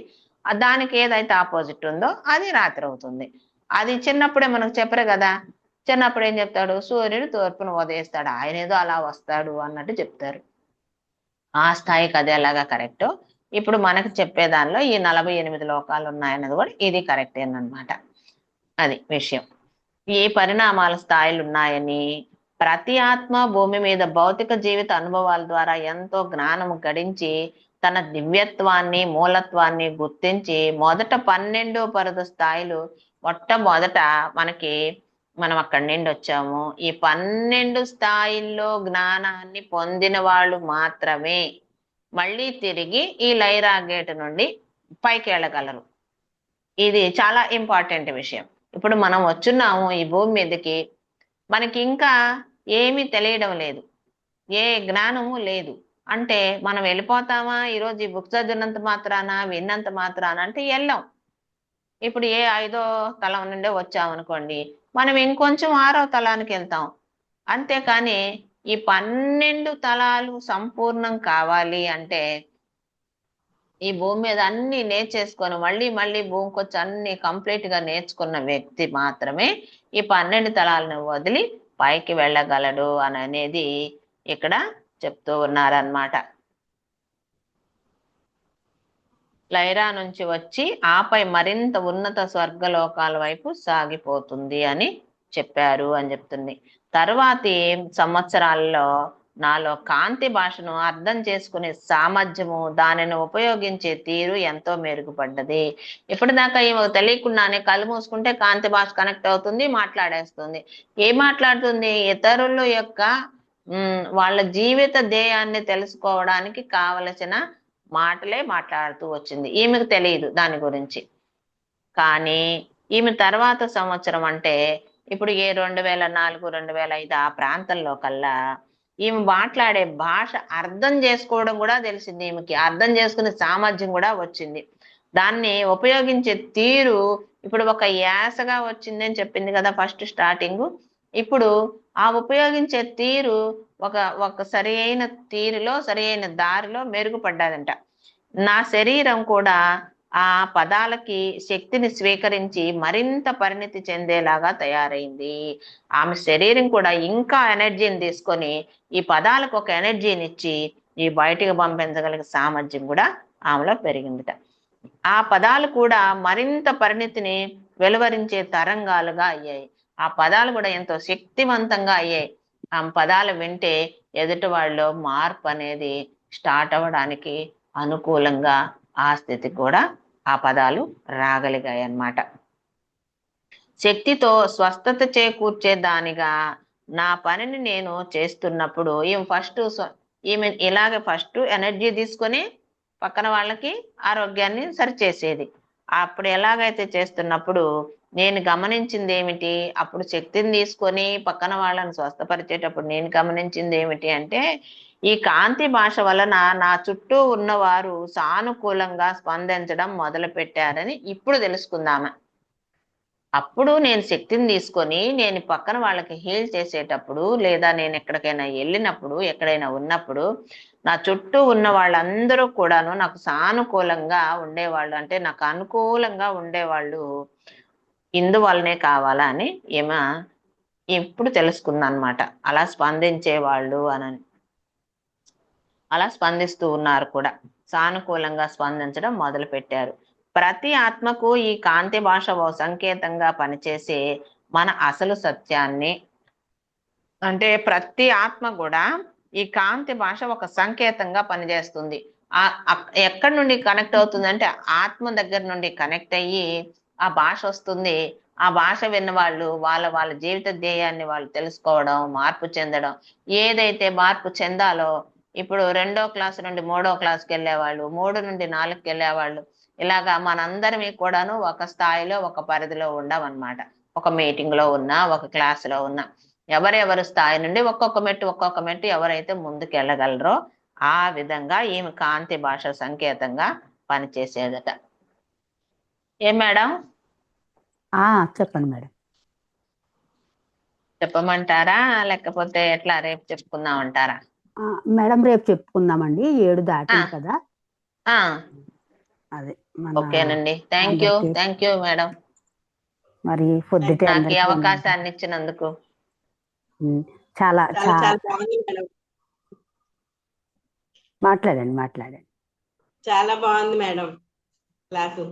దానికి ఏదైతే ఆపోజిట్ ఉందో అది రాత్రి అవుతుంది. అది చిన్నప్పుడే మనకు చెప్పరు కదా. చిన్నప్పుడు ఏం చెప్తాడు, సూర్యుడు తూర్పును ఉదయిస్తాడు, ఆయన ఏదో అలా వస్తాడు అన్నట్టు చెప్తారు. ఆ స్థాయికి అది ఎలాగా కరెక్టో ఇప్పుడు మనకు చెప్పే దానిలో ఈ 48 లోకాలు ఉన్నాయన్నది కూడా ఇది కరెక్టేనమాట. అది విషయం. ఈ పరిణామాల స్థాయిలు ఉన్నాయని, ప్రతి ఆత్మ భూమి మీద భౌతిక జీవిత అనుభవాల ద్వారా ఎంతో జ్ఞానము గడించి తన దివ్యత్వాన్ని మూలత్వాన్ని గుర్తించి మొదట 12 పరద స్థాయిలు మొట్టమొదట మనం అక్కడి నుండి వచ్చాము. ఈ 12 స్థాయిల్లో జ్ఞానాన్ని పొందిన వాళ్ళు మాత్రమే మళ్ళీ తిరిగి ఈ లైరా గేట్ నుండి పైకి వెళ్ళగలరు. ఇది చాలా ఇంపార్టెంట్ విషయం. ఇప్పుడు మనం వచ్చున్నాము ఈ భూమి మీదకి, మనకి ఇంకా ఏమీ తెలియడం లేదు, ఏ జ్ఞానము లేదు. అంటే మనం వెళ్ళిపోతామా ఈరోజు ఈ బుక్ చదివినంత మాత్రాన విన్నంత మాత్రాన అంటే వెళ్ళాం. ఇప్పుడు 5వ తలం నుండే వచ్చామనుకోండి, మనం ఇంకొంచెం 6వ తలానికి వెళ్తాం. అంతేకాని ఈ 12 తలాలు సంపూర్ణం కావాలి అంటే ఈ భూమి మీద అన్ని నేర్చేసుకొని మళ్ళీ భూమికి వచ్చి అన్ని కంప్లీట్ గా నేర్చుకున్న వ్యక్తి మాత్రమే ఈ 12 తలాలను వదిలి పైకి వెళ్ళగలడు అని అనేది ఇక్కడ చెప్తూ ఉన్నారన్నమాట. లైరా నుంచి వచ్చి ఆపై మరింత ఉన్నత స్వర్గలోకాల వైపు సాగిపోతుంది అని చెప్పారు అని చెప్తుంది. తరువాతి సంవత్సరాల్లో నాలో కాంతి భాషను అర్థం చేసుకునే సామర్థ్యము, దానిని ఉపయోగించే తీరు ఎంతో మెరుగుపడ్డది. ఇప్పటిదాకా ఏమో తెలియకుండానే కళ్ళు మూసుకుంటే కాంతి భాష కనెక్ట్ అవుతుంది, మాట్లాడేస్తుంది. ఏం మాట్లాడుతుంది? ఇతరుల యొక్క వాళ్ళ జీవిత ధ్యేయాన్ని తెలుసుకోవడానికి కావలసిన మాటలే మాట్లాడుతూ వచ్చింది. ఈమెకు తెలియదు దాని గురించి. కానీ ఈమె తర్వాత సంవత్సరం అంటే ఇప్పుడు 2004 2005 ఆ ప్రాంతంలో కల్లా ఈమె మాట్లాడే భాష అర్థం చేసుకోవడం కూడా తెలిసింది. ఈమెకి అర్థం చేసుకునే సామర్థ్యం కూడా వచ్చింది. దాన్ని ఉపయోగించే తీరు ఇప్పుడు ఒక యాసగా వచ్చింది అని చెప్పింది కదా ఫస్ట్ స్టార్టింగ్. ఇప్పుడు ఆ ఉపయోగించే తీరు ఒక సరి అయిన తీరులో సరి అయిన దారిలో మెరుగుపడ్డాదంట. నా శరీరం కూడా ఆ పదాలకి శక్తిని స్వీకరించి మరింత పరిణితి చెందేలాగా తయారైంది. ఆమె శరీరం కూడా ఇంకా ఎనర్జీని తీసుకొని ఈ పదాలకు ఒక ఎనర్జీని ఇచ్చి ఈ బయటికి పంపించగలిగే సామర్థ్యం కూడా ఆమెలో పెరిగిందిట. ఆ పదాలు కూడా మరింత పరిణితిని వెలువరించే తరంగాలుగా అయ్యాయి. ఆ పదాలు కూడా ఎంతో శక్తివంతంగా అయ్యాయి. ఆ పదాలు వింటే ఎదుటి వాళ్ళలో మార్పు అనేది స్టార్ట్ అవ్వడానికి అనుకూలంగా ఆ స్థితి కూడా ఆ పదాలు రాగలిగాయి అన్నమాట. శక్తితో స్వస్థత చేకూర్చే దానిగా నా పనిని నేను చేస్తున్నప్పుడు ఈమె ఇలాగే ఫస్ట్ ఎనర్జీ తీసుకొని పక్కన వాళ్ళకి ఆరోగ్యాన్ని సరిచేసేది. అప్పుడు ఎలాగైతే చేస్తున్నప్పుడు నేను గమనించింది ఏమిటి, అప్పుడు శక్తిని తీసుకొని పక్కన వాళ్ళని స్వస్థపరిచేటప్పుడు నేను గమనించింది ఏమిటి అంటే ఈ కాంతి భాష వలన నా చుట్టూ ఉన్నవారు సానుకూలంగా స్పందించడం మొదలు పెట్టారని ఇప్పుడు తెలుసుకుందామా. అప్పుడు నేను శక్తిని తీసుకొని నేను పక్కన వాళ్ళకి హీల్ చేసేటప్పుడు లేదా నేను ఎక్కడికైనా వెళ్ళినప్పుడు ఎక్కడైనా ఉన్నప్పుడు నా చుట్టూ ఉన్న వాళ్ళందరూ కూడాను నాకు సానుకూలంగా ఉండేవాళ్ళు, అంటే నాకు అనుకూలంగా ఉండేవాళ్ళు ఇందువల్లనే కావాలా అని ఏమో ఇప్పుడు తెలుసుకుందనమాట. అలా స్పందించేవాళ్ళు అని అలా స్పందిస్తూ ఉన్నారు కూడా, సానుకూలంగా స్పందించడం మొదలు పెట్టారు. ప్రతి ఆత్మకు ఈ కాంతి భాష ఓ సంకేతంగా పనిచేసే మన అసలు సత్యాన్ని, అంటే ప్రతి ఆత్మ కూడా ఈ కాంతి భాష ఒక సంకేతంగా పనిచేస్తుంది. ఎక్కడి నుండి కనెక్ట్ అవుతుంది అంటే ఆత్మ దగ్గర నుండి కనెక్ట్ అయ్యి ఆ భాష వస్తుంది. ఆ భాష విన్న వాళ్ళు వాళ్ళ జీవిత ధ్యేయాన్ని వాళ్ళు తెలుసుకోవడం, మార్పు చెందడం, ఏదైతే మార్పు చెందాలో ఇప్పుడు 2వ క్లాస్ నుండి 3వ క్లాస్కి వెళ్ళేవాళ్ళు, 3 నుండి 4కి వెళ్ళేవాళ్ళు, ఇలాగా మనందరినీ కూడాను ఒక స్థాయిలో ఒక పరిధిలో ఉండమన్నమాట. ఒక మీటింగ్ లో ఉన్నా ఒక క్లాసులో ఉన్నా ఎవరెవరు స్థాయి నుండి ఒక్కొక్క మెట్టు ఎవరైతే ముందుకు వెళ్ళగలరో ఆ విధంగా ఈమె కాంతి భాష సంకేతంగా పనిచేసేదట. ఏం మేడం చెప్పండి మేడం. చెప్పమంటారా లేకపోతే ఎట్లా రేపు చెప్పుకుందాం అంటారా? మేడం రేపు చెప్పుకుందామండి, 7 దాటింది ఆ. కదా. ఆ, అదే మన ఓకేనండి. థ్యాంక్ యూ మేడం, మరి పొద్దుటే నాకు ఈ అందరికీ అవకాశాన్ని ఇచ్చినందుకు. చాలా చాలా చాలా బాగుంది మేడం. మాట్లాడండి. చాలా బాగుంది మేడం క్లాసు.